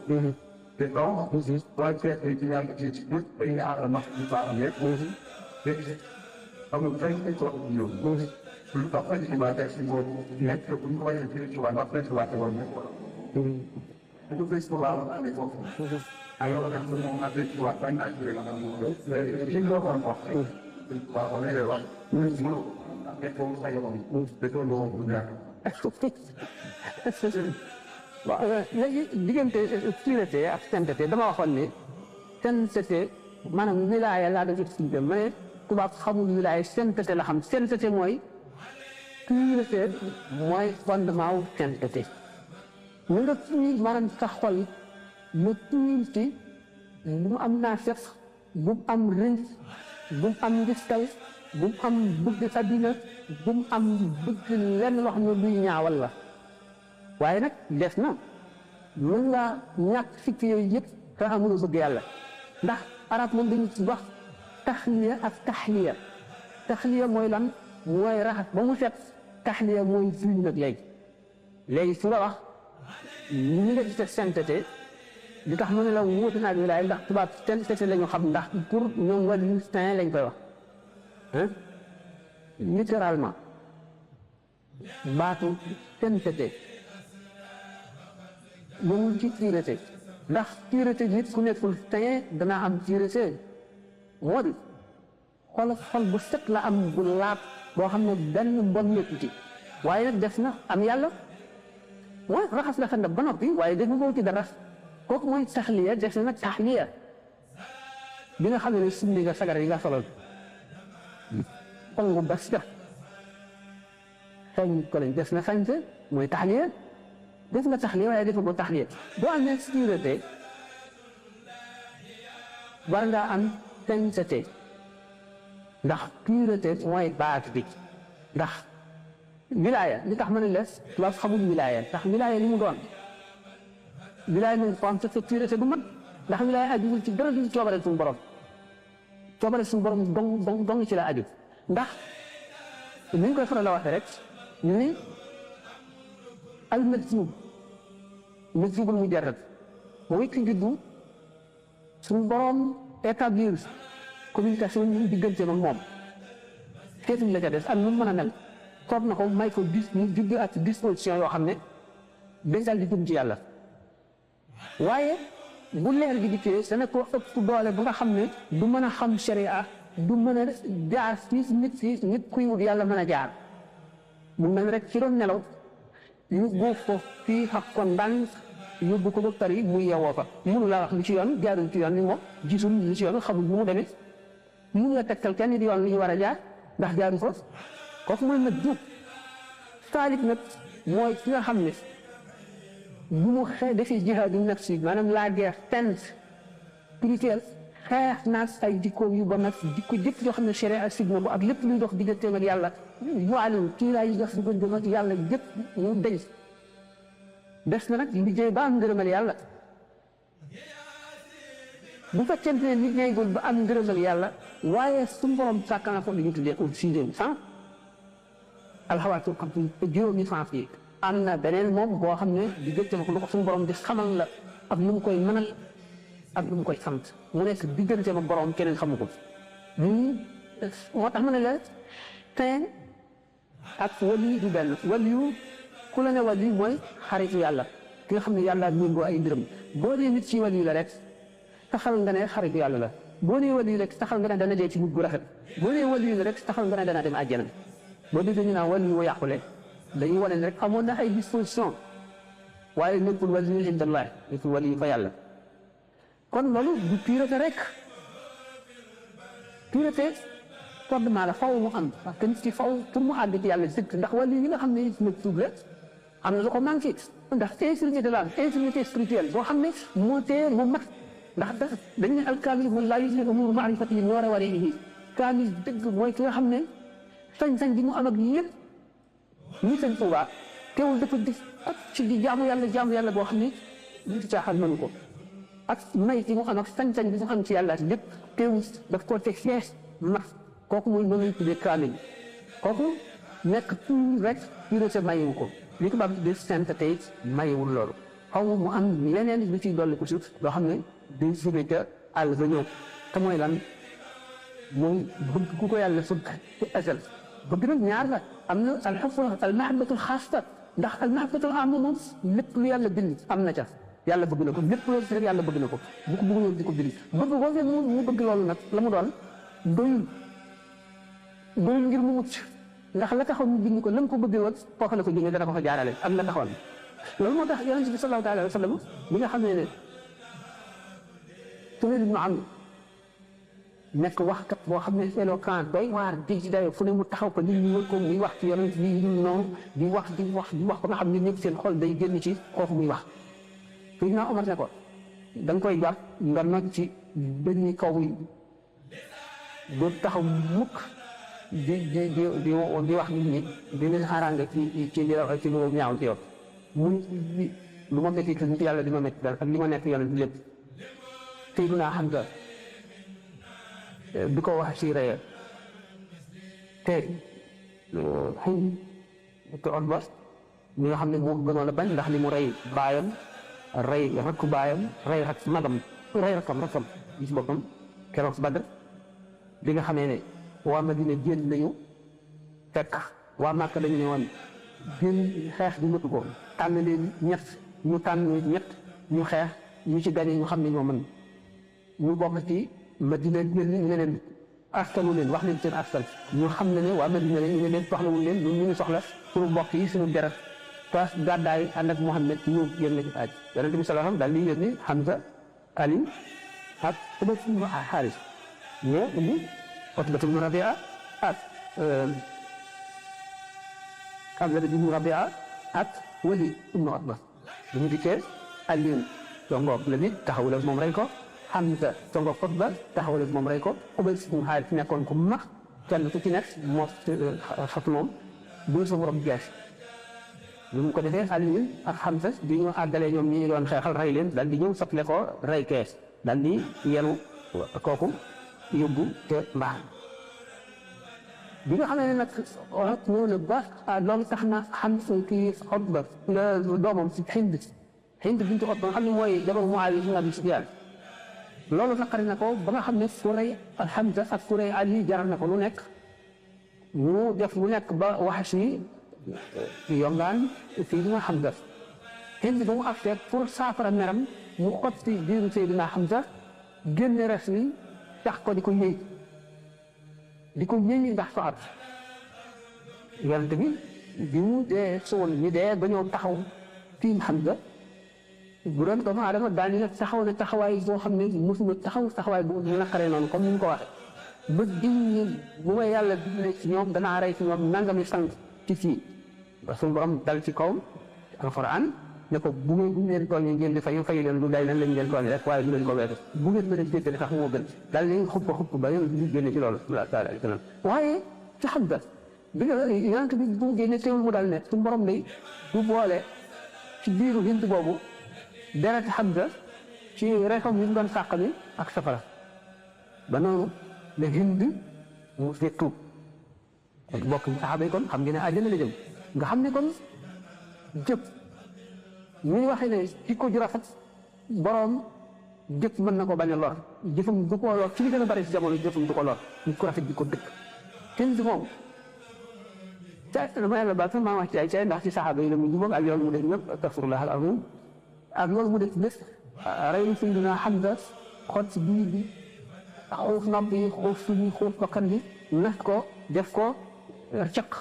te donc. waaye fekk ci ñaar ci ci ñëpp dañuy aar ma ci baax yëpp. xam nga tey dañ ko ñëw. lu tax ba ci waa tey si boobu nekk bu ñu ko waxee ci waa ndax dañ ci waate woon nekk. bu fees ko waaw amee foofu. alors que moom naa ci waa bañ naa ci la li nga ko wax. waaw on est wax. mënu nekk foofu sa yoon. te ko loo bu ñàkk. waaw léegi diggante pureté ak sainteté dama waxoon ne sainteté maanaam wilaaya laa doon expliqué mais tubaab xamul wilaaya sainteté la xam sainteté mooy pureté mooy fondement wu sainteté ñu nga pur maanaam sa xol mu pureté bu mu am naafeq bu mu am rëy bu mu am ngistal bu mu am bëgg àddina bu mu am bëgg lenn loo xam ne luy ñaawal la waaye nag des na mën ngaa ñàkk fikk yooyu yëpp te amuloo bëgg yàlla ndax arab moom dañu ci wax taxliya ak taxliya mooy lan mooy raxas ba mu set taxliya mooy fii nag léegi su nga wax ñu nga gis sainteté li tax mu ne la wuute naa wilaaya ndax tubaab sainteté la ñu xam ndax pour ñoom wàllu saint lañ koy wax littéralement baatu sainteté yëngu ci pureté ndax pureté nit ku nekkul saint dana am pureté moo di xol bu set la am bu laab boo xam ne benn mbon nekku ci waaye nag def na am yàlla mooy raxas na xel ba noppi waaye def nga ci dara kooku mooy taxliya def na nag taxliya bi nga xam ne sumli nga sagar yi nga solal xol ba set xëy ko lañ def na sañse mooy taxliya def nga taxliya waaye def nga taxliya boo amee pureté war ngaa am sainteté ndax pureté mooy baat bi ndax wilaaya li tax ma ne la tubaab xamul wilaaya ndax wilaaya li mu doon wilaaya moom ko am sa pureté du mat ndax wilaaya ajuwul ci dara du coobare suñu borom dong ci la aju ndax ni ñu koy faral a waxee rek ñu ni al majzuubul mujarrad mooy ki juddu suñu borom établir communication ñu diggante ak moom seetuñ la ca des ak nu mu mën a mel toog na ko may ko ñu judd ak disposition yoo xam ne dañ daal di jëm ci yàlla waaye bu leer gi dikkee dana ko ëpp doole bu nga xam ne du mën a xam sharia du mën a jaar fii nit kuy wut yàlla mën a jaar mu mel rek ci doon nelaw yóbbu ko fii xaq ko ndànk yóbbu ko ba Paris muy yewoo fa mënu laa wax li ci yoon jaarul ci yoon ni moom gisul li ci yoon xamul bu mu demee mënu la tegtal kenn di yoon li ñu war a jaar ndax jaaru ko kooku mooy nag jub saalib nag mooy ki nga xam ne bu mu defee jihaadu nafsi maanaam la guerre sainte spirituelle xeex naag ay jikko yu ba nag jikko jëpp yoo xam ne sharia signa bu ak lépp luy dox digganteem ak yàlla yu alim kii laay dox digganteem ak yàlla jëpp ñu dañ des na nag liggéey ba am ngërëmal yàlla bu fekkente ne liggéeygul ba am ngërëmal yàlla waaye su borom sàkk na ko li ñu tuddee oxygène sans alxawaatul xam te juróomi sens yi am na beneen moom boo xam ne digganteem ak lu ko suñu borom di xamal la ak lu mu koy mënal ak lu mu koy sant mu nekk digganteem ak borom keneen xamu ko moo tax ma ne la saint ak wali du benn waliyu ku la ne wali mooy xaritu yàlla ki nga xam ne yàlla méngoo ay mbiram boo dee nit ci waliyu la rek taxal nga ne xaritu yàlla la boo dee waliyu rek taxal nga ne dana dee ci mujj gu rafet boo dee waliyu la rek taxal nga ne dana dem àjjana boo déggee ñu naan waliyu wa yàqule dañuy wane ne rek amoon na ay disposition waaye nekkul waliyu indallah nekkul waliyu fa yàlla kon loolu du pureté rek pureté fondement la faw mu am parce que nit ki faw pour mu àgg ci yàlla dëgg ndax wàllu yi nga xam ne nit tuub la am na lu ko manqué ndax insécurité de l'âme insécurité spirituelle boo xam ne moo tee mu mat ndax dañ ne alkaamil moom laa yusriku umuru maarifatihi noora warihi kaamil dëgg mooy ki nga xam ne sañ-sañ bi mu am ak yëpp ñu sëñ Tuubaa teewul dafa di ak ci di jaamu yàlla boo xam ne nit caaxaan mënu ko ak may ci mu am ak sañ-sañ bi mu am ci yàlla lépp teewul daf koo teg fees mat kooku mooy loolu lañ tuddee kaamil kooku nekk tout rek pureté mayewu ko li ko baax de sainteté mayewul loolu xaw mu am leneen lu ciy dolli ko suuf loo xam ne day jóge ca àll ba ñëw te mooy lan mooy bëgg ku ko yàlla fëgg ci asal bëgg nag ñaar la am na al mahabbatul xaasta ndax al mahabbatul amma moom lépp lu yàlla bind am na ca yàlla bëgg na ko lépp lu rek yàlla bëgg na ko bu ko bëgg di ko bind bëgg boobu mu bëgg loolu nag la mu doon doyul ngir mu mucc ndax la taxoon ñu bind ko la mu ko bëggee woon foofu la ko jëmee dana ko fa jaarale ak la taxoon loolu moo tax yonent bi sallallahu alayhi wa sallam bi nga xam ne Suhayl ibn Amr nekk waxkat boo xam ne éloquent doy waar di ci dayo fu ne mu taxaw ko nit ñi wër ko muy wax ci yonent bi noonu di wax ko nga xam ne ñëpp seen xol day génn ci foofu muy wax Seydina Omar ne ko da nga koy jàpp nga noj ci benn kaw yi doo taxaw mukk di wax nit ñi di leen xaaraange ci lu ñaaw ci yow muy lu ma métti ci nit yàlla di ma métti daal ak li ma nekk yonent lépp Seydina Hamza bi ko wax ci reye te xëy te Utba ñi nga xam ne moo gënoon a bañ ndax li mu rey baayam rey rakku baayam rey rak magam rey rakkam gis boppam keroog Badr bi nga xamee ne waa Madina génn nañu fekk waa Màkka dañu ne woon génn xeex bi mëtu ko tànn leen ñett ñu xeex ñu ci gañe ñu xam ne ñoo mën ñu bokk ci Madina génn ñu ne leen askanu leen wax leen seen askan ñu xam ne waa Madina ñu ne leen soxlawul leen ñun ñu ngi soxla suñu mbokk yi suñu deret toas gàddaay ànd ak Muhammad ñu génn ci aaj Yonent bi sallallahu alayhi wa sallam daal li yónni Hamza Ali ak Ubay ibn Haaris ñoo indi Utba ibn Rabia ak Hamza ibn Rabia ak Walid ibn Utba bu ñu dikkee Aliyu songoog la nit taxawul ak moom rey ko Hamza songoog Utba taxawul ak moom rey ko Ubay ibn Haaris nekkoon ku mag kenn ku ci nekk moo xat moom bu sa borom jeex bi mu ko defee Aliyu ak Hamza bi ñu àggalee ñoom ñi doon xeexal rey leen daal di ñëw sotle ko rey kees daal di yenu kooku yóbbu te mbaax bi nga xam ne nag ñëw na ba loolu tax na xam kii Utba doomam si Hind bintu Utba nga xam ne mooy jabar Muawiya ibn Abi Sufyaan loolu naqari na ko ba nga xam ne ku rey Hamza ak ku rey Ali jaral na ko lu nekk mu def lu nekk ba wax si yongaan fii dina Hamza Hind ba mu afteeg pour saafara meram mu xotti biiru Seydina Hamza génne res wi tax ko di ko yëy ndax soxat yonent bi mu dee sowoon ñi dee ba ñëw taxaw tiim Hamza bu doon doomu aadama daal di taxaw ne taxawaay boo xam ne mosuma taxawaay bu naqaree noonu comme ni mu ko waxee ba diw ñi bu ma yàlla dimbale ci ñoom danaa rey ci ñoom nangami sang ci fii ba suñu borom dal ci kaw alxuraan ne ko bu ngeen leen tooñee ngeen di fayu leen lu day nan lañ leen tooñee rek waaye du leen ko weesu bu ngeen mën a jéggale sax moo gën daal di xupp ba yow ñu génne ci loolu waaye ci xam nga bi nga yonent bi bu génne teewul mu daal ne suñu borom lay du boole ci biiru Hind boobu deret Hamza ci reexam yi mu doon sàq mi ak safara ba noonu la Hind mu fi tuub ak bokk saxaaba yi kon xam ngeen ne àjjana la jëm nga xam ne kon jëpp ñu waxee ne ci ko ju rafet borom jëf mën na ko bañ a lor jëfam du ko lor ci li gën a bari si jamono jëfam du ko lor nit ko rafet di ko dëkk Hind moom caay dama yàlla baal sax maa wax caay ndax ci saxaaba yi la mu jubóog ak yoon mu def ñëpp astafurlah al azim ak loolu mu def lépp rey Seydina Hamza xot si biir bi xuuf nopp yi xuuf suñu xuuf bakkan bi nas ko def ko caq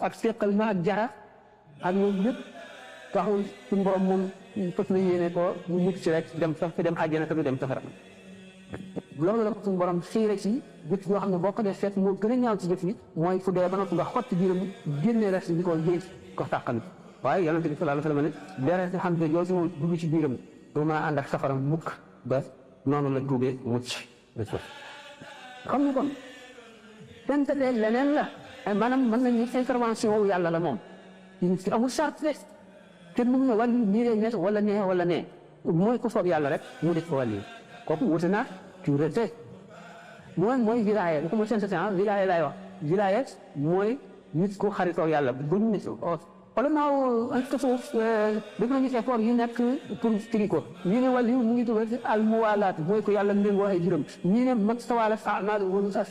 ak seqal na ak jara ak ñoom ñëpp taxul suñu borom moom fës na yéene ko mu mucc ci rek dem sax fi dem àjjana te du dem safara loolu la ko suñu borom xiire ci jëf yoo xam ne boo ko dee seet moo gën a ñaaw ci jëf yi mooy fu dee ba noppi nga xotti biiram génnee rek di ko géej ko tàqali waaye yonent bi sallallahu alayhi wa sallam ne deret xam ne yoo si moom dugg ci biiram du mën a ànd ak safara mukk ba noonu la tuubee mucc xam nga kon tentale leneen la maanaam mën nañu intervention wu yàlla la moom ci amul charte de te mu ne wàllu nii lay nekk wala nee wala nee mooy ko soob yàlla rek mu def ko wàllu kooku wute naa pureté mooy wilaaya bu ko mooy sensation wilaaya laay wax wilaaya mooy nit ku xaritoo yàlla bu ñu nit wala naaw en tasawuf def nañu effort yu nekk pour firi ko ñu ne wàllu mu ngi tudd al muwalaat mooy ko yàlla ngeen waxee juróom ñu ne mag sawaala amal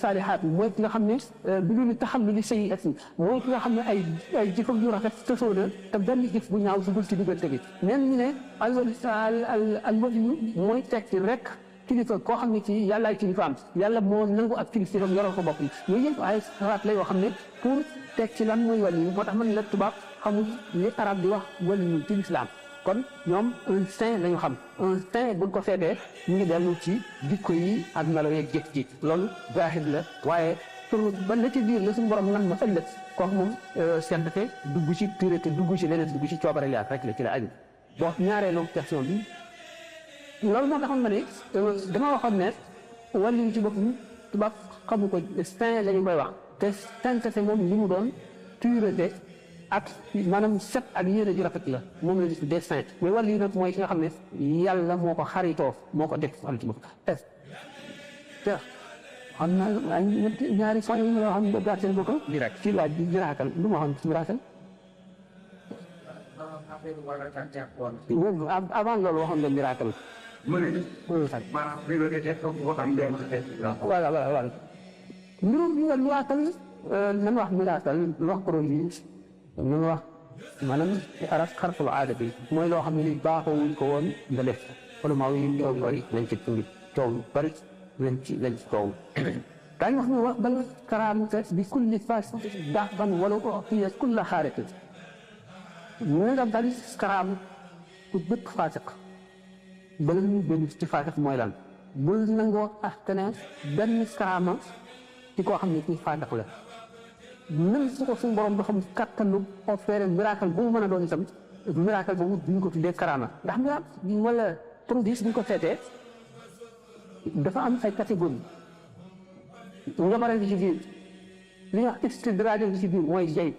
saalihaat mooy ki nga xam ne bi lu taxam lu li sëy ak mooy ki nga xam ne ay jëfam yu rafet tasoo na te benn jëf bu ñaaw su dul ci diggante bi nen ñu ne al waliyu mooy tekki rek kilifa koo xam ne ci yàllaay kilifaam yàlla moo nangu ak kilifam yoroo ko bopp yooyu yëpp ay xalaat la yoo xam ne pour teg ci lan mooy waliyu moo tax man la tubaab xamul li arab di wax waliyu ci lislaam kon ñoom un saint lañu xam un saint buñ ko seetee ñu ngi dellu ci jikko yi ak melo yeeg jëf ji loolu zaahir la waaye pour ba la ci biir la suñu borom nan ma ëllëg kooku moom seetlu dugg ci pureté dugg ci leneen dugg ci coobare yàlla rek la ci la aju bon ñaareelu question bi loolu moo taxoon ma ne dama waxoon ne wàllu ci boppam tubaab xamu ko saint la ñu koy wax te sainteté moom li mu doon pureté ak maanaam set ak yéene ju rafet la moom la ñu tuddee saint mais wàllu yi nag mooy ki nga xam ne yàlla moo ko xaritoo moo ko def wàllu ci boppam te xam naa ay ñaari point yi nga xam ne gàtt seen bopp ci laaj bi miracle lu ma xam ci miracle avant loolu waxoon nga miracle voilà mbirum miracle nan wax miracle wax produit nan wax maanaam araf xarful aada bi mooy loo xam ne ni baaxoo wuñ ko woon nga def wala maa yi coow bari nañ ci tundi coow bari nañ ci coow daañu wax ne wax bal karaamata bi kulli fas daax ban wala ko fiya kulla xaarit ñu nga bari karaam ku bëgg faasiq bala ñu benn ci faasiq mooy lan bul nangoo askane benn karaama ci koo xam ne kii faasiq la même su ko suñu borom ba xam kattanu offert miracle bu mu mën a doon itam miracle boobu duñ ko tuddee karaama ndax miracle wala produit buñ ko seetee dafa am ay catégorie nga bare ci biir li nga istidraaj ci biir mooy jay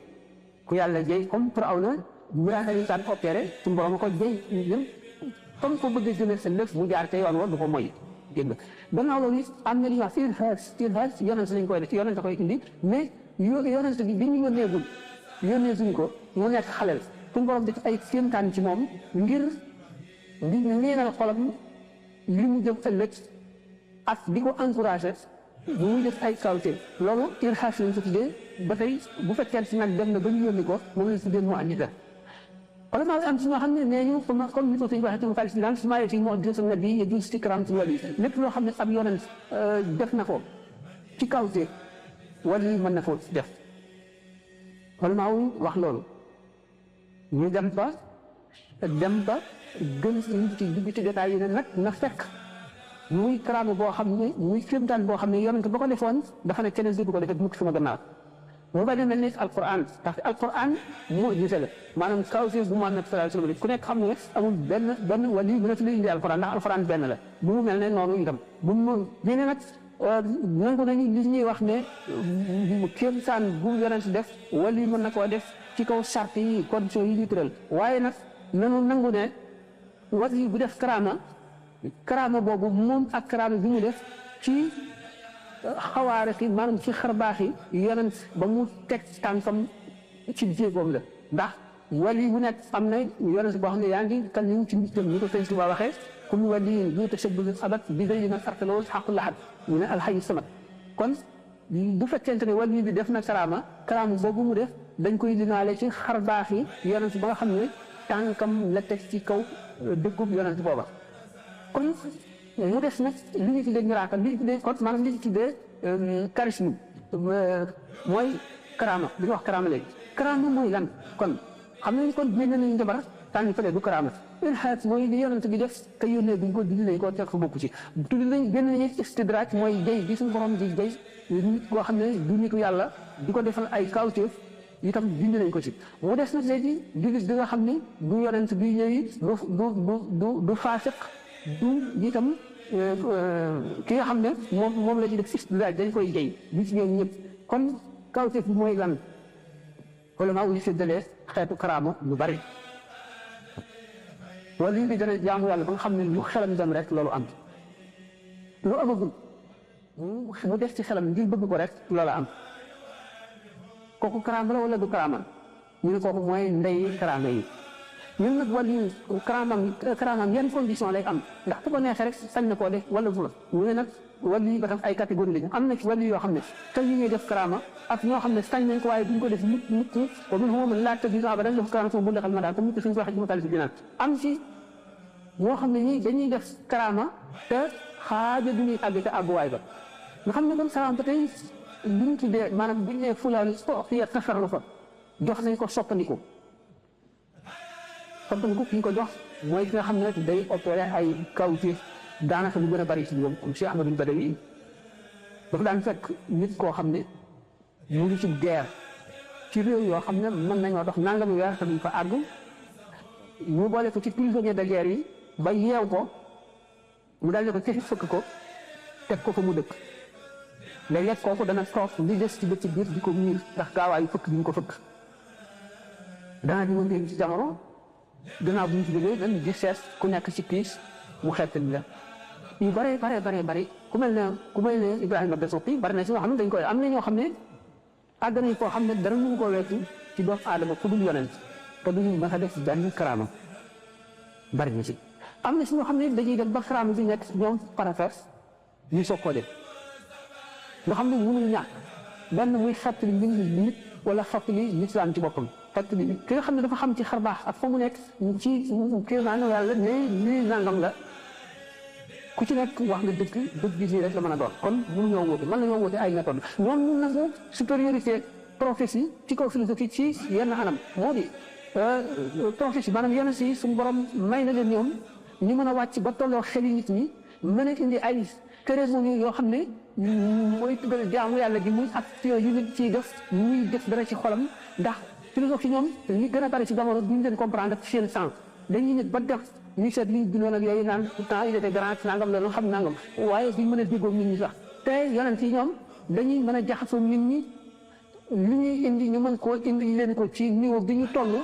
ku yàlla jay comme pour aw na miracle yi daan opéré suñu borom ko jay comme ko bëgg a jëlee sa lépp mu jaar te yoon wa du ko moy dégg nga gannaaw loolu am na li ñuy wax ilhaas yonent lañ koy def yonent koy indi mais yonent bi ñu yónnee suñ ko mu nekk xaleel suñu borom def ay kéemtaan ci moom ngir di neenal xolam li mu jëm ëllëg ak di ko encouragé bu muy def ay kawte loolu ilhaas lañ ko tuddee ba tey bu fekkee si nag dem na ba ñu yónni ko moom lañ tuddee mu àndita wala maa am si nga xam ne nee ñu comme ni ko suñu waxee ci xaalis daan suma yeti moo di sunna bi yedul si kram ci wàll yi lépp loo xam ne ab yonent def na ko ci kawte wala yi mën na ko def wala maa wax loolu ñu dem ba gën ci dugg ci détails yi ne nag na fekk muy karaama boo xam ne muy kéemtaan boo xam ne yonent ba ko defoon dafa ne keneen du ko defee mukk sama gannaaw mu bañ a mel ni alquran ndax alquran moo gisee la maanaam kawte bu Muhammad sallallahu alayhi wa sallam ku nekk xam ne amul benn wali bu nekk li indi alquran ndax alquran benn la bu mu mel ne noonu itam bu mu ñu ne nag nangu nañu li ñuy wax ne kéemtaan bu yonent def wali mën na koo def ci kaw charte yi conditions yi ñu tëral waaye nag nanu nangu ne wali bu def karaama boobu moom ak karaama bi mu def ci xawaare yi maanaam ci xarbaax yi yonent ba mu teg tànkam ci jéegoom la ndax wali bu nekk am na yonent boo xam ne yaa ngi kan ñu ci mbittam ni ko sëñ Tuubaa waxee comme wali bu tashabbuh abat bi day na artaloo xaqu laxat ñu ne alxayu samat kon bu fekkente ne wali bi def na karaama boobu mu def dañ koy linaale ci xarbaax yi yonent ba nga xam ne tànkam la teg ci kaw dëggub yonent booba kon mu des nag li ñu tuddee miracle li ñu tuddee kon maanaam li ñu tuddee charisme mooy karaama li ñu wax karaama léegi karaama mooy lan kon xam nañ kon génne nañu jabar tànn fële du karaama ilhaad mooy li yonent bi def te yónnee duñ ko dindi nañ ko teg fa bokku ci tudd nañ benn nañu istidraaj mooy jay bi suñu borom di jay nit koo xam ne du nitu yàlla di ko defal ay kawteef itam dindi nañ ko ci mu des nag léegi jullit bi nga xam ne du yonent bi ñëwi du faasiq du itam ki nga xam ne moom la ci def istidraaj dañ koy jay bi ci ñoom ñëpp kon kawteef bi mooy lan ulama wu ñu séddalee xeetu karaama lu bari wala lii bi dana jaamu yàlla ba nga xam ne lu xelam dem rek loolu am lu amagul mu def ci xelam ngir bëgg ko rek loola am kooku karaama la wala du karaama ñu ne kooku mooy ndey karaama yi ñun nag wàllu karaamam yan condition lay am ndax bu ko neexee rek sañ na koo def wala bu la ñu ne nag wàllu yi ba tam ay catégorie lañu am na ci wàllu yoo xam ne te ñu ñuy def karaama ak ñoo xam ne sañ nañ ko waaye duñ ko def mukk wa minhum man laa tajidu abadan lahu karamatun bu dexal ma daal comme suñ ko waxee ci matali si binaan am ci ñoo xam ne ñi dañuy def karaama te xaaja du ñuy àgg te àgguwaay ba nga xam ne kon karaama ba tey li ñu tuddee maanaam buñ ne fulaan fiya tasarru fa jox nañ ko soppandiku ki ñu ko jox mooy ki nga xam ne day opéré ay kawti daanaka lu gën a bari ci ñoom comme Cheikh Ahmadou Badawi dafa daan fekk nit koo xam ne mu ngi ci guerre ci réew yoo xam ne mën nañoo dox nangami weer te duñ fa àgg ñu boole ko ci prisonnier de guerre yi ba yeew ko mu daal di ko kesi fëkk ko teg ko fa mu dëkk léeg-léeg kooku dana toog li des ci bëccëg biir di ko miir ndax gaawaayu fëkk bi ñu ko fëkk dana di mën ci jamono gannaaw bu ñu ci jógee dañ di seet ku nekk ci piis mu xettali la yu bari ku mel ne Ibrahima Dasuuqi bari na si ñoo xam ne dañ koy am na ñoo xam ne àgg nañ koo xam ne dara mënu koo weesu ci doomu aadama ku dul yonent te duñu mën a def benn karaama bari na si am na si ñoo xam ne dañuy dem ba karaama bi nekk ñoom parafes ñu soog koo def nga xam ne mënul ñàkk benn muy xettali nit wala xettali lislaam ci boppam xettali ki nga xam ne dafa xam ci xarbaax ak fa mu nekk ci kii naan yàlla ne lii nangam la ku ci nekk wax nga dëgg bi rek la mën a doon kon mënuñoo wóote mën nañoo wóote ay méthode ñoom ñu nangu supériorité prophétie ci kaw philosophie ci yenn anam moo di prophétie maanaam yenn si suñu borom may na leen ñoom ñu mën a wàcc ba tolloo xeli nit ñi mën a indi ay cérémonie yoo xam ne mooy tuddal jaamu yàlla gi muy action yu nit ciy def muy def dara ci xolam ndax philosophie ñoom li gën a bari ci jamono duñ leen comprendre ci seen sens dañuy nit ba def ñu seet liñ bindoon ak yooyu naan pourtant il était grand nangam la xam nangam waaye duñ mën a déggoo nit ñi sax te yonent yi ñoom dañuy mën a jaxasoo nit ñi li ñuy indi ñu mën koo indi leen ko ci niveau bi ñu toll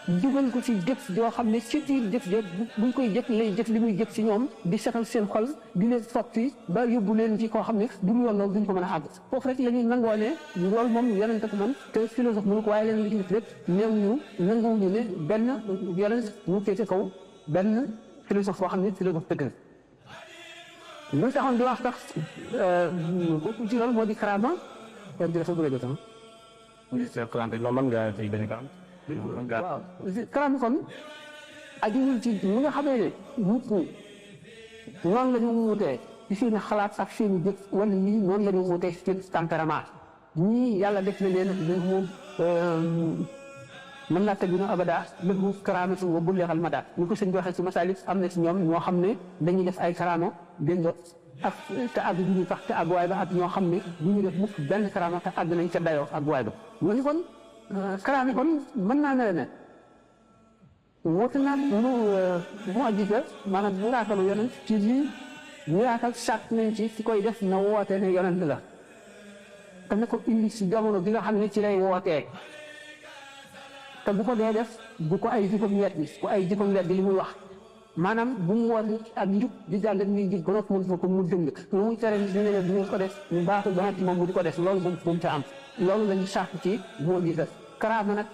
dugal ko ci jëf joo xam ne ci biir jëf jëf buñ koy jëf lay jëf li muy jëf ci ñoom di setal seen xol di leen sotti ba yóbbu leen ci koo xam ne du yoon loolu duñ ko mën a àgg foofu rek la ñuy nangoo ne loolu moom yonent ko man te philosophe mënu ko waaye leen li ci def lépp néew ñu nanguwuñu ne benn yonent mu féete kaw benn philosophe boo xam ne philosophe dëgg la lu taxoon di wax tax bokku ci loolu moo di karaama di dafa bëgg a jot loolu mën nga tey dañu ko am waaw karaama kon ajuwul ci ñi nga xamee ne nit ñi noonu la ñu wutee ci seen xalaat ak seen jëf wala ñii noonu la ñu wutee ci seen tempérament ñii yàlla def na leen moom mën naa tëgg na abada lahu karaamatu wa bullighal mada ñu ko sëñ bi waxee ci masaalik am na ci ñoom ñoo xam ne dañuy def ay karaama dégg nga ak te àgg du ñu tax te àgguwaay ba ak ñoo xam ne du ñu def mukk benn karaama te àgg nañ ca dayoo àgguwaay ba ñooñu kon karaama kon mën naa ne ne woote naa mu'jiza maanaam miraakalu yonent ci lii miraakal sàkk nañ ci koy def na woote ne yonent la te na ko indi si jamono bi nga xam ne ci lay wootee te bu ko dee def bu ko ay jikkoom weddi li muy wax maanaam bu mu woote ak njub di jàngat ni njub ba noppi mu ko mu dëng lu muy tere dina ne dina ko def mu baaxul ba noppi moom mu di ko def loolu bu mu ca am loolu lañu sàkk ci mu'jiza karaama nag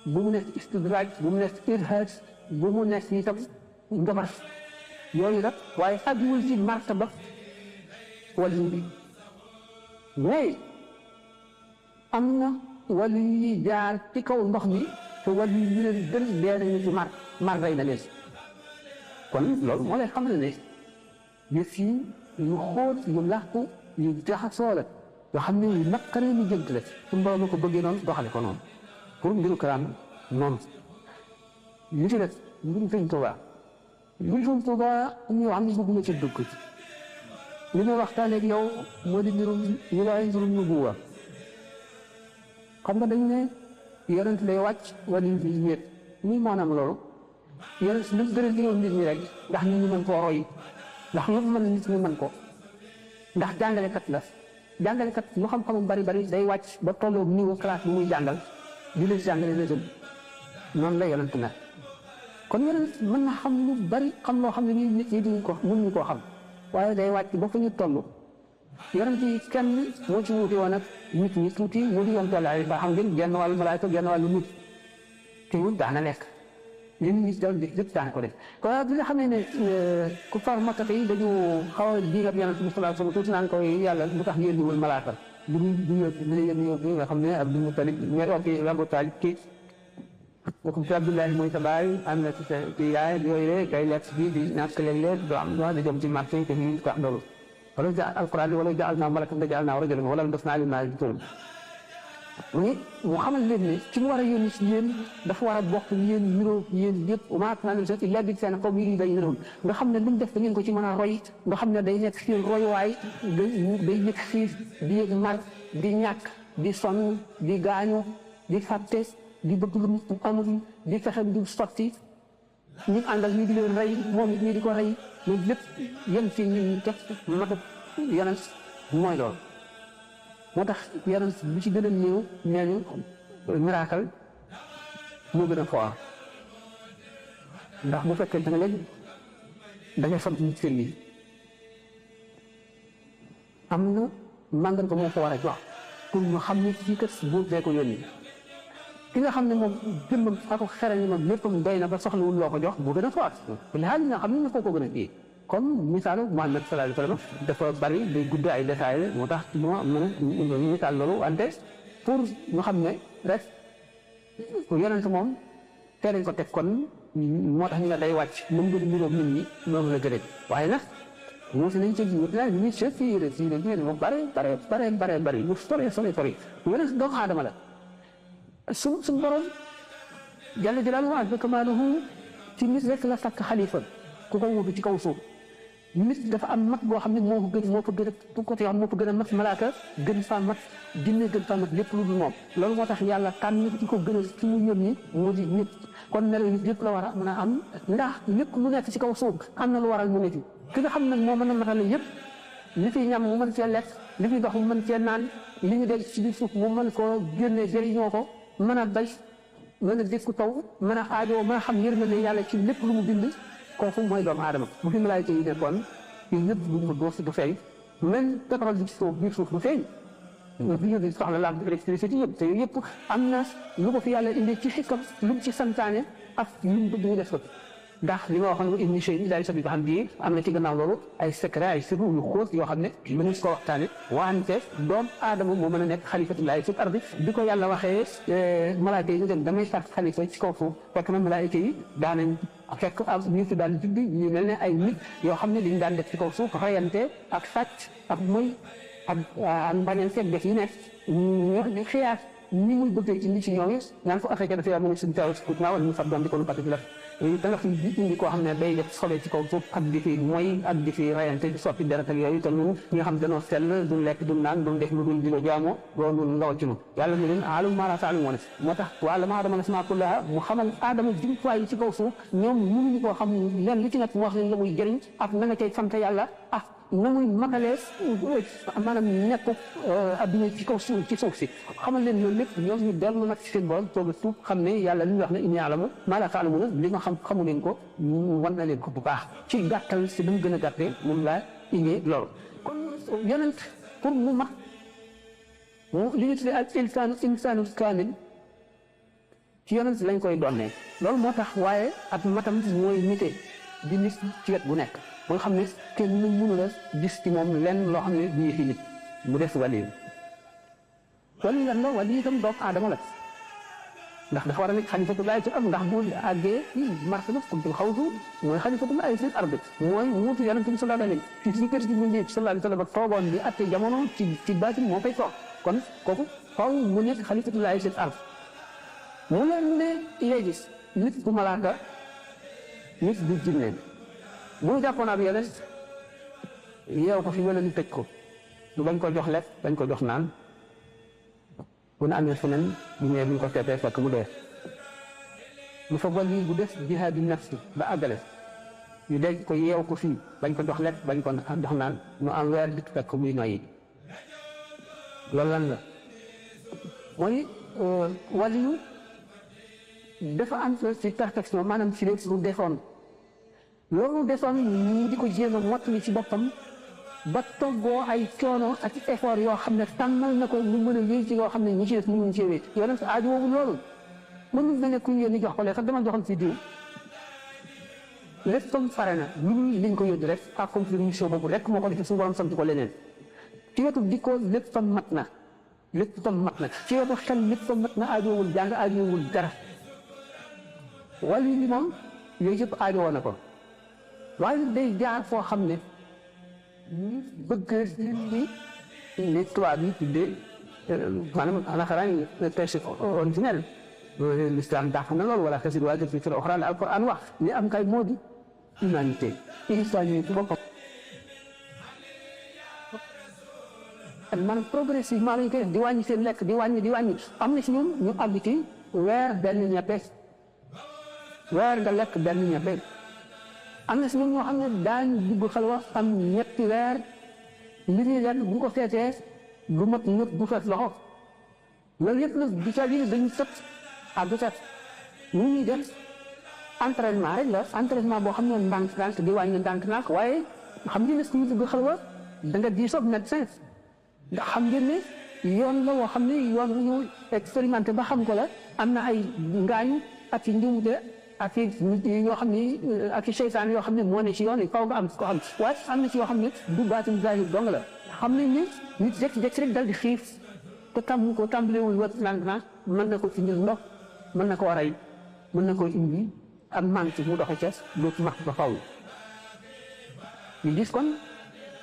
bu mu nekk istidraaj bu mu nekk irhaaj bu mu nekk itam njabar yooyu nag waaye àgguwul ci martaba wàllu bi mais am na wàllu yi jaar ci kaw ndox mi te wàllu yi leen gën dee nañu ci mar rey na leen kon loolu moo lay xam ne yëf yi yu xóot yu làqu yu jaxasoo la yoo xam ne yu naqaree ñu jënt la suñu borom ko bëggee noonu doxale ko noonu pour mbiru karaama noonu li ci def mbirum Sëñ Tuubaa mbirum Sëñ Tuubaa ñu am bëgg na ci dugg ci li may waxtaanee ak yow moo di mbirum wilaaya mbirum nubuwa xam nga dañ ne yonent lay wàcc wala ñu fi wéet muy maanaam loolu yonent lu gën a liggéey nit ñi rek ndax nit ñi mën koo roy ndax lu mën nit ñi mën ko ndax jàngalekat la jàngalekat lu xam-xamam bari bari day wàcc ba tolloog niveau classe bi muy jàngal di leen jàngale réseau noonu la yonent na kon yonent mën na xam lu bari xam loo xam ne nii nit ñi duñ ko mënuñu koo xam waaye day wàcc ba fu ñu toll yonent yi kenn moo ci wuti woon ak nit ñi tuuti mu di yoon toll ay ba xam ngeen genn wàllu malaayka genn wàllu nit te wut daana lekk li ñu gis doon lépp daana ko def kon bi nga xam ne ku far makkate yi dañu xaw a diigat yonent bi sallallahu alayhi wasallam tuuti naan ko yàlla lu tax ngeen diwul malaaka du nga xam ne Abdul Mutalib mais ok Abu Talib kii kooku ci Abdullahi mooy sa baay am na ci sa ci yaay yooyu rek kay lekk bi di ñàkk léeg-léeg doo am droit di jëm ci marché yi te ñu ko wax loolu wala ja alquran bi wala jaal naa malakan da jaal naa rajulan wala def naa li naa di turam mu xamal leen ne ci mu war a yónni si yéen dafa war a bokk yéen niroo yéen yëpp maa naa leen illa bi seen xaw yi day niroon nga xam ne lu mu def da ngeen ko ci mën a roy nga xam ne day nekk seen royuwaay day nekk xiif di yëg mar di ñàkk di sonn di gaañu di fàtte di bëgg lu amul di fexe du sotti ñu àndal ñu di leen rey moom it ñu di ko rey loolu lépp yem ci ñu def matat yonent mooy loolu moo tax yonent lu ci gën a néew nee ñu miracle moo gën a fort ndax bu fekkee da nga léegi da ngay sant nit yi am na màngan ko moo ko war a jox pour ñu xam ni ci kër boobu dee ko yónni ki nga xam ne moom jëmmam ak xere ni moom léppam doy na ba soxlawul loo ko jox bu gën a fort li xaal nga xam ne foo ko gën a kii comme misaalu Muhammad sallallahu alayhi wa sallam dafa bari day gudd ay détails moo tax du ma mën a misaal loolu wante pour ñu xam ne rek yonent moom teel nañ ko teg kon moo tax ñu ne day wàcc moom gën a niróog nit ñi moom la gërëm waaye nag moo si nañ ci wut naa ñu ci fii moom bari lu sori yonent doomu aadama la suñ borom jalla jalaaluhu wa azza kamaaluhu ci nit rek la sàkk xalifa ku ko wutu ci kaw suuf nit dafa am mat boo xam ne moo ko gën a côté yoo xam moo ko gën a mat malaaka gën faa mat jinne gën faa mat lépp lu dul moom loolu moo tax yàlla tànn ci ko gën a ci mu yónni mu di nit kon melo yi lépp la war a mën a am ndax lépp lu nekk ci kaw suuf am na lu waral mu nit yi ki nga xam nag moo mën a matale yëpp li fi ñam mu mën cee lekk li fi dox mu mën cee naan li ñu dégg ci biir suuf mu mën koo génnee jëriñoo ko mën a bay mën a dékku taw mën a aajoo mën a xam yërmande yàlla ci lépp lu mu bind kooku mooy doomu aadama bu fi malaayka yi nekkoon yi ñëpp du feeñ même pétrole bi ci suuf biir suuf du feeñ bi ñu soxla lampe électricité yëpp te yooyu yëpp am na lu ko fi yàlla indi ci xikam lu mu ci santaane ak lu mu bëgg ñu def ko ndax li ma waxoon indi chey bi daal di xam bii am na ci gannaaw loolu ay secret ay sirru yu xóot yoo xam ne mënuñ ko waxtaane wante doomu aadama moo mën a nekk xalifatullaahi fi ardi bi ko yàlla waxee malaayka yi ñu dem damay sax xalifa ci kaw suuf fekk na malaayka yi daanañ fekk am ñu fi daan juddi ñu mel ne ay nit yoo xam ne liñ daan def ci kaw suuf rayante ak sàcc ak moy ak mbañeen seet def yu nekk ñu xiyaat ni muy bëggee ci li ci ñoom ñaan ko affecté dafay am suñu taw sukut naa wala ñu fab doom di ko lu parti la da nga fi indi koo xam ne day def sobe ci kaw suuf ak di fi mooy ak di fi rayante di soppi deret ak yooyu te ñun ñi nga xam dañoo sell duñ lekk duñ naan duñ def lu dul di la jaamoo loolu ndaw ci ñun yàlla ñu leen aalam maa laa ta'lamuun moo tax wala maa adama asmaa kullaha mu xamal aadama jumtuwaay yi ci kaw suuf ñoom mënuñu koo xam leen li ci nekk mu wax leen la muy jëriñ ak na nga cay sant yàlla ak na muy matalee maanaam nekk adduna ci kaw suuf ci suuf si xamal leen loolu lépp ñoom ñu dellu nag ci seen borom toog a tuub xam ne yàlla li ñu wax ne inni a'lamu maa laa ta'lamuun li nga xam xamu leen ko wan na leen ko bu baax ci gàttal si dama gën a gàttee moom laa indee loolu kon yonent pour mu mat li ñu tuddee ak insaanul kaamil ci yonent lañ koy donnee loolu moo tax waaye ak matam mooy nite di nit ci wet bu nekk ba nga xam ne kenn mënu la gis ci moom lenn loo xam ne bii fi nit mu des waliyu lan la waliyu itam doomu aadama la ndax dafa war a nekk xalifatullaahi ci am ndax bu àggee martaba kuntul xawsu mooy xalifatullaahi fi ardi mooy wuutu yonent bi sallallahu alayhi wa sallam ci kër gi mu ñëw sallallahu alayhi wa sallam toogoon bi atte jamono ci baatin moo fay toog kon kooku faw mu nekk xalifatullaahi fi ardi mu leen ne léegi nit bu malaaka nit du jinne bu ñu jàppoon ab yeneen yeew ko fi wala ñu tëj ko du bañ ko jox lekk bañ ko jox naan bu na amee feneen bu ñëwee bu ñu ko teetee fekk mu dee mu fa wàll bu des jihaadu nafsi ba àggale ñu denc ko yeew ko fii bañ ko jox lekk bañ ko jox naan mu am weer di fekk muy noyyi loolu lan la mooy wàllu dafa am ci perfection maanaam ci lépp lu defoon loolu defoon ñu di ko jéem a mottali ci boppam ba toggoo ay coono ak effort yoo xam ne tàmmal na ko mu mën a wéy ci yoo xam ne ñi ci des mënuñ ci wéy yonent aaju woowu loolu mënul na ne ku ñu yónni jox ko lee sax dama joxoon ci diw lépp comme pare na lu liñ ko yónni rek accomplir mission boobu rek moo ko defee su borom sant ko leneen ci wetu di ko lépp tam mat na lépp tam mat na ci wetu xel lépp tam mat na aajoowul jàng aajoowul dara wàllu yi moom yooyu yëpp aajowoo na ko waaye day jaar foo xam ne bëgg li tubaab yi tuddee maanaam anaxaraan péché originel l'islam dàq na loolu wala xasid waa fi alquran alquran wax li am kay moo di humanité histoire yi ci boppam maanaam progressivement lañ koy def di wàññi seen lekk di wàññi am na si ñoom ñu àgg ci weer benn ñebe weer nga lekk benn ñebe am na si ñoom ñoo xam ne daañu dugg xalwa am ñetti weer li ñuy lekk bu ko seetee lu mat ñëpp bu fees loxo loolu yëpp nag du ca biir dañuy sët ak du set ñu ñuy def entraînement rek la entraînement boo xam ne ndànk di wàññi ndànk waaye xam ngeen ne suñu dugg xalwa da nga diisoo ak médecin ndax xam ngeen ne yoon la woo xam ne yoon wu ñu expérimenté ba xam ko la am na ay ngaañ ak i njuumte ak i yoo xam ne ak i seytaan yoo xam ne moo ne ci yoon yi kaw nga am ko xam waaye am na ci yoo xam ne du baatin zahir dong la xam nañ ne nit jékki-jékki rek dal di xiif te tàmbalewul wër naan mën na ko ci njël ndox mën na koo rey mën na koo indi ak manque mu doxe ca dootu max ba faw ñu gis kon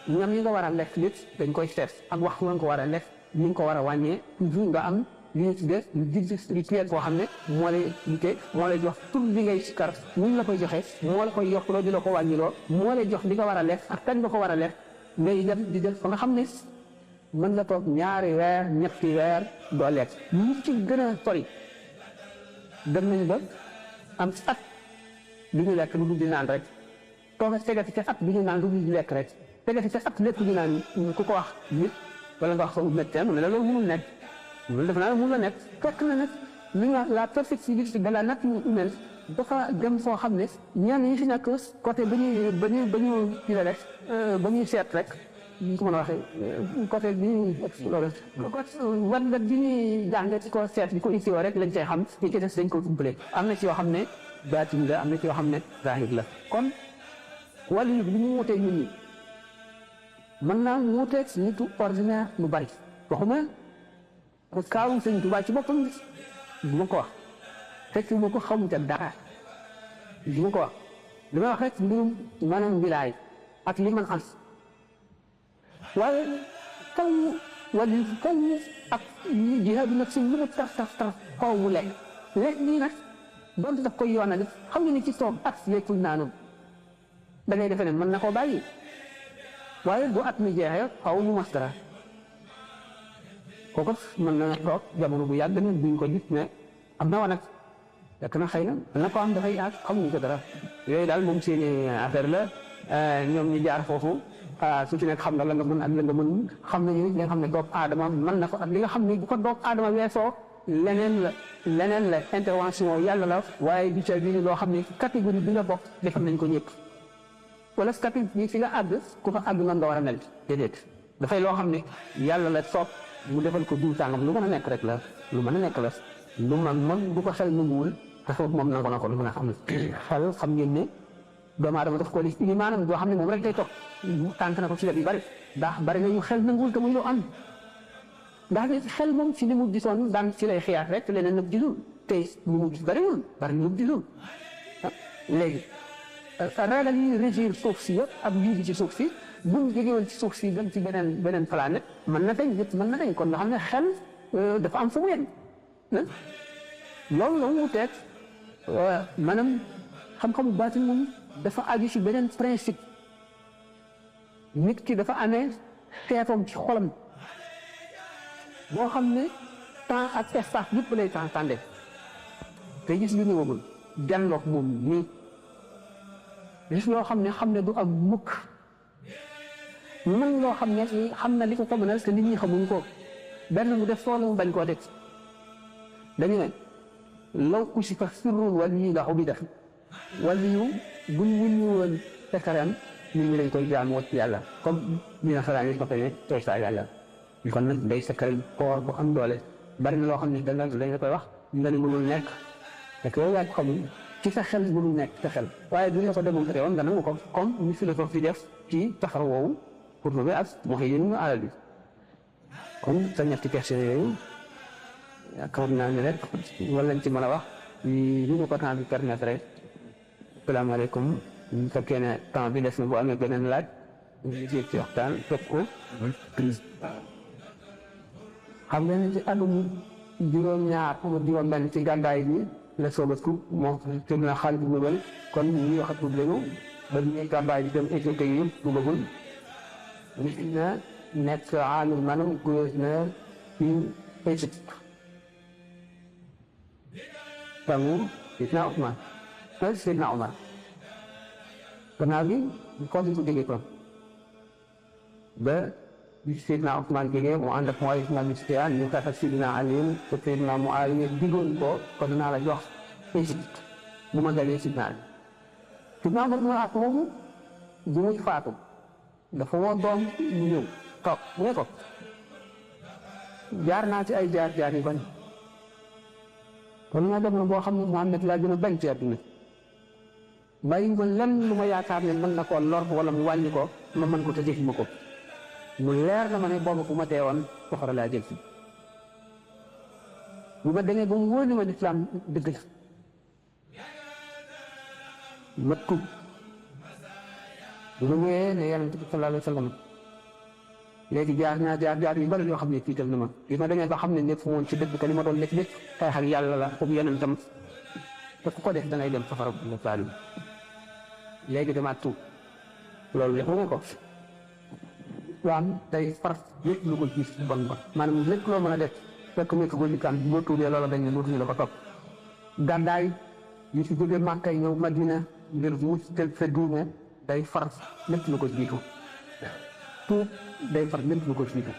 ñam yi nga war a lekk lépp dañ koy seet ak waxtu nga ko war a lekk ni nga ko war a wàññee toujours nga am li ñu tuddee guide spirituel boo xam ne moo lay liggéey moo lay jox tur li ngay sikar ñu la koy joxe moo la koy yokkuloo di la ko wàññiloo moo lay jox li nga war a lekk ak kañ nga ko war a lekk ngay dem di def ba nga xam ne mën nga toog ñaari weer ñetti weer doo lekk ñu ci gën a sori dem nañu ba am at lu ñu lekk lu dul di naan rek toog a tegati ca at lu ñu naan lu dul di lekk rek tegati ca at lépp di naan ku ko wax nit wala nga wax ko médecin mu ne la loolu mënul nekk loolu def naa mënul la nekk fekk na nag li nga la perfectibilité de la nature humaine dafa dem foo xam ne ñenn ñi fi nekk côté ba ñuy kii la rek ba ñuy seet rek ñu ko mën a waxee côté bi ñuy exploré war nga bi ñuy jàng ci ko seet di ko ittiwoo rek lañ cay xam ñi ci des dañ ko umpale am na ci yoo xam ne baatin la am na ci yoo xam ne zahir la kon wàllu bi ñu wutee nit ñi mën naa wuuteeg nitu ordinaire lu bari waxuma ko kaawu Sëñ Tuubaa ci boppam du ma ko wax fekk ma ko xamu ca dara du ma ko wax li may wax rek mbirum maanaam wilaay ak li man am waaye kaw ak jihaadu nag si lu mu tar kaw mu lekk lii nag doonte daf koy yoonal xam nga ni ci toog at yeekuñ naanu da ngay defe ne mën na koo bàyyi waaye bu at mi jeexee xaw mu mas dara kooku mën na toog jamono bu yàgg na duñ ko gis ne am na wanag fekk na xëy na mën na ko am dafay yàgg xamuñu ko dara yooyu daal moom seeni affaire la ñoom ñu jaar foofu su ci nekk xam na la nga mën ak la nga mën xam nañu li nga xam ne doomu aadama mën na ko ak li nga xam ne bu ko doomu aadama weesoo leneen la intervention yàlla la waaye du ca bi loo xam ne catégorie bi nga bokk defal nañ ko ñëpp wala catégorie bi fi nga àgg ku fa àgg noonu nga war a mel déedéet dafay loo xam ne yàlla la soob mu defal ko diw sàngam lu mën a nekk rek la lu mën a nekk la lu man bu ko xel nanguwul te foofu moom nangu na ko lu mën a xam xel xam ngeen ne doomu aadama daf ko li ñu maanaam doo xam ne moom rek day toog tànk na ko ci wet yu bari ndax bari na ñu xel nanguwul te muy loo am ndax xel moom ci li mu gisoon daan ci lay xiyaat rek leneen nag gisul te lu mu gis bariwul bari lu mu gisul léegi ragal yi régir suuf si yëpp ak lii ci suuf si buñ jógewoon ci suuf si dem ci beneen planète mën na tey yëpp mën na tey kon nga xam ne xel dafa am fu mu yegg loolu la mu wuteeg maanaam xam-xamu baatin moom dafa aju ci beneen principe nit ki dafa amee xeetoom ci xolam boo xam ne temps ak espace yëpp lay tànde te gis lu ñëwagul jàlloog moom nii gis loo xam ne du am mukk mën loo xam ne xam na li ko mënal te nit ñi xamuñ ko benn mu def soo mu bañ koo teg dañu ne law kushifa sirrul wali la ubida wali yu buñ wuñu woon fekkaram nit ñi lañ koy jaamu ci yàlla comme ñu nasaraan yi ko xamee tooy saa yàlla kon nag day sekkal koor bu am doole bari na loo xam ne dañ la koy wax nga ne mënul nekk fekk yow yaa ko xamul ci sa xel mënul nekk sa xel waaye du ñu ko démontré woon nga nangu ko comme ni philosophe fi def ci taxaw woowu pour trouver ak mooy yéen ñu alal bi kon sa ñetti question yooyu yaakaar naa ne rek wala lañ ci mën a wax li ñu ko temps bi permettre rek salaamaaleykum bu fekkee ne temps bi des na bu amee beneen laaj ñu jéeg ci waxtaan topp ko xam nga ne ci atum juróom-ñaar ama juróom-benn ci gàddaay bi la soog a tuub moom tëb na Xaalid ibn Walid kon ñuy wax a tuub léegi ba ñuy gàddaay bi dem Éthiopie yi yëpp tuubagul nit na nekk amir maanaam gouverneur ci Égypte tangu Seydina Ousmane Seydina Omar gannaaw bi kon ko jógee kon ba Seydina Ousmane jógee mu ànd ak mooy Ismaïl Siyaan ñu fexe Seydina Aliyu te Seydina Muawiya digoon ko kon dinaa la jox Égypte bu ma galee Seydina Ali Seydina Omar ma ak moomu bi muy faatu dafa woo doom ñu ñëw toog mu ne ko jaar naa ci ay jaar yu bari kon ma dem na boo xam ne Muhammad laa gën a bañ ci àdduna bàyyi ma lenn lu ma yaakaar ne mën na koo lor wala mu wàññi ko ma mën ko te jëfuma ko mu leer na ma ne boobu bu ma teewoon soxora laa jël si bu ma demee ba mu wóor ni ma lislaam dëgg la ma tuub bu ma ñëwee ne Yonent bi sallallahu alayhi wa sallam léegi jaar yu bari yoo xam ne tiital na ma bi ma demee ba xam ne nekk woon ci dëgg te li ma doon nekk lépp xeex ak yàlla la comme yonentam te ku ko def da ngay dem safara bu la saalu léegi dama tuub loolu yëpp nga ko waaw day far lépp lu ko gis bon ba maanaam lépp loo mën a def fekk nekk ko likaan boo tuubee loola dañ ne dootuñu la ko topp gàddaay yu si jóge Màkka ñëw Madina ngir mu sa diine day far lépp lu ko jiitu tuub day far lépp lu ko jiitu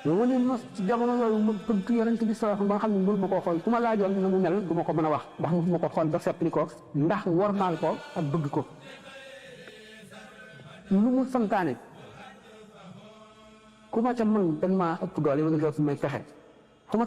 yow ne mos ci jamono yooyu ma bëgg Yonent bi sallallahu ba nga xam ne mënu ma koo xool ku ma laajoon na mu mel du ma ko mën a wax ndax mosuma ko xool ba seppli ko ndax wormaal ko ak bëgg ko lu mu santaane ku ma ca mën dañ maa ëpp doole wala nga fi may fexe fu ma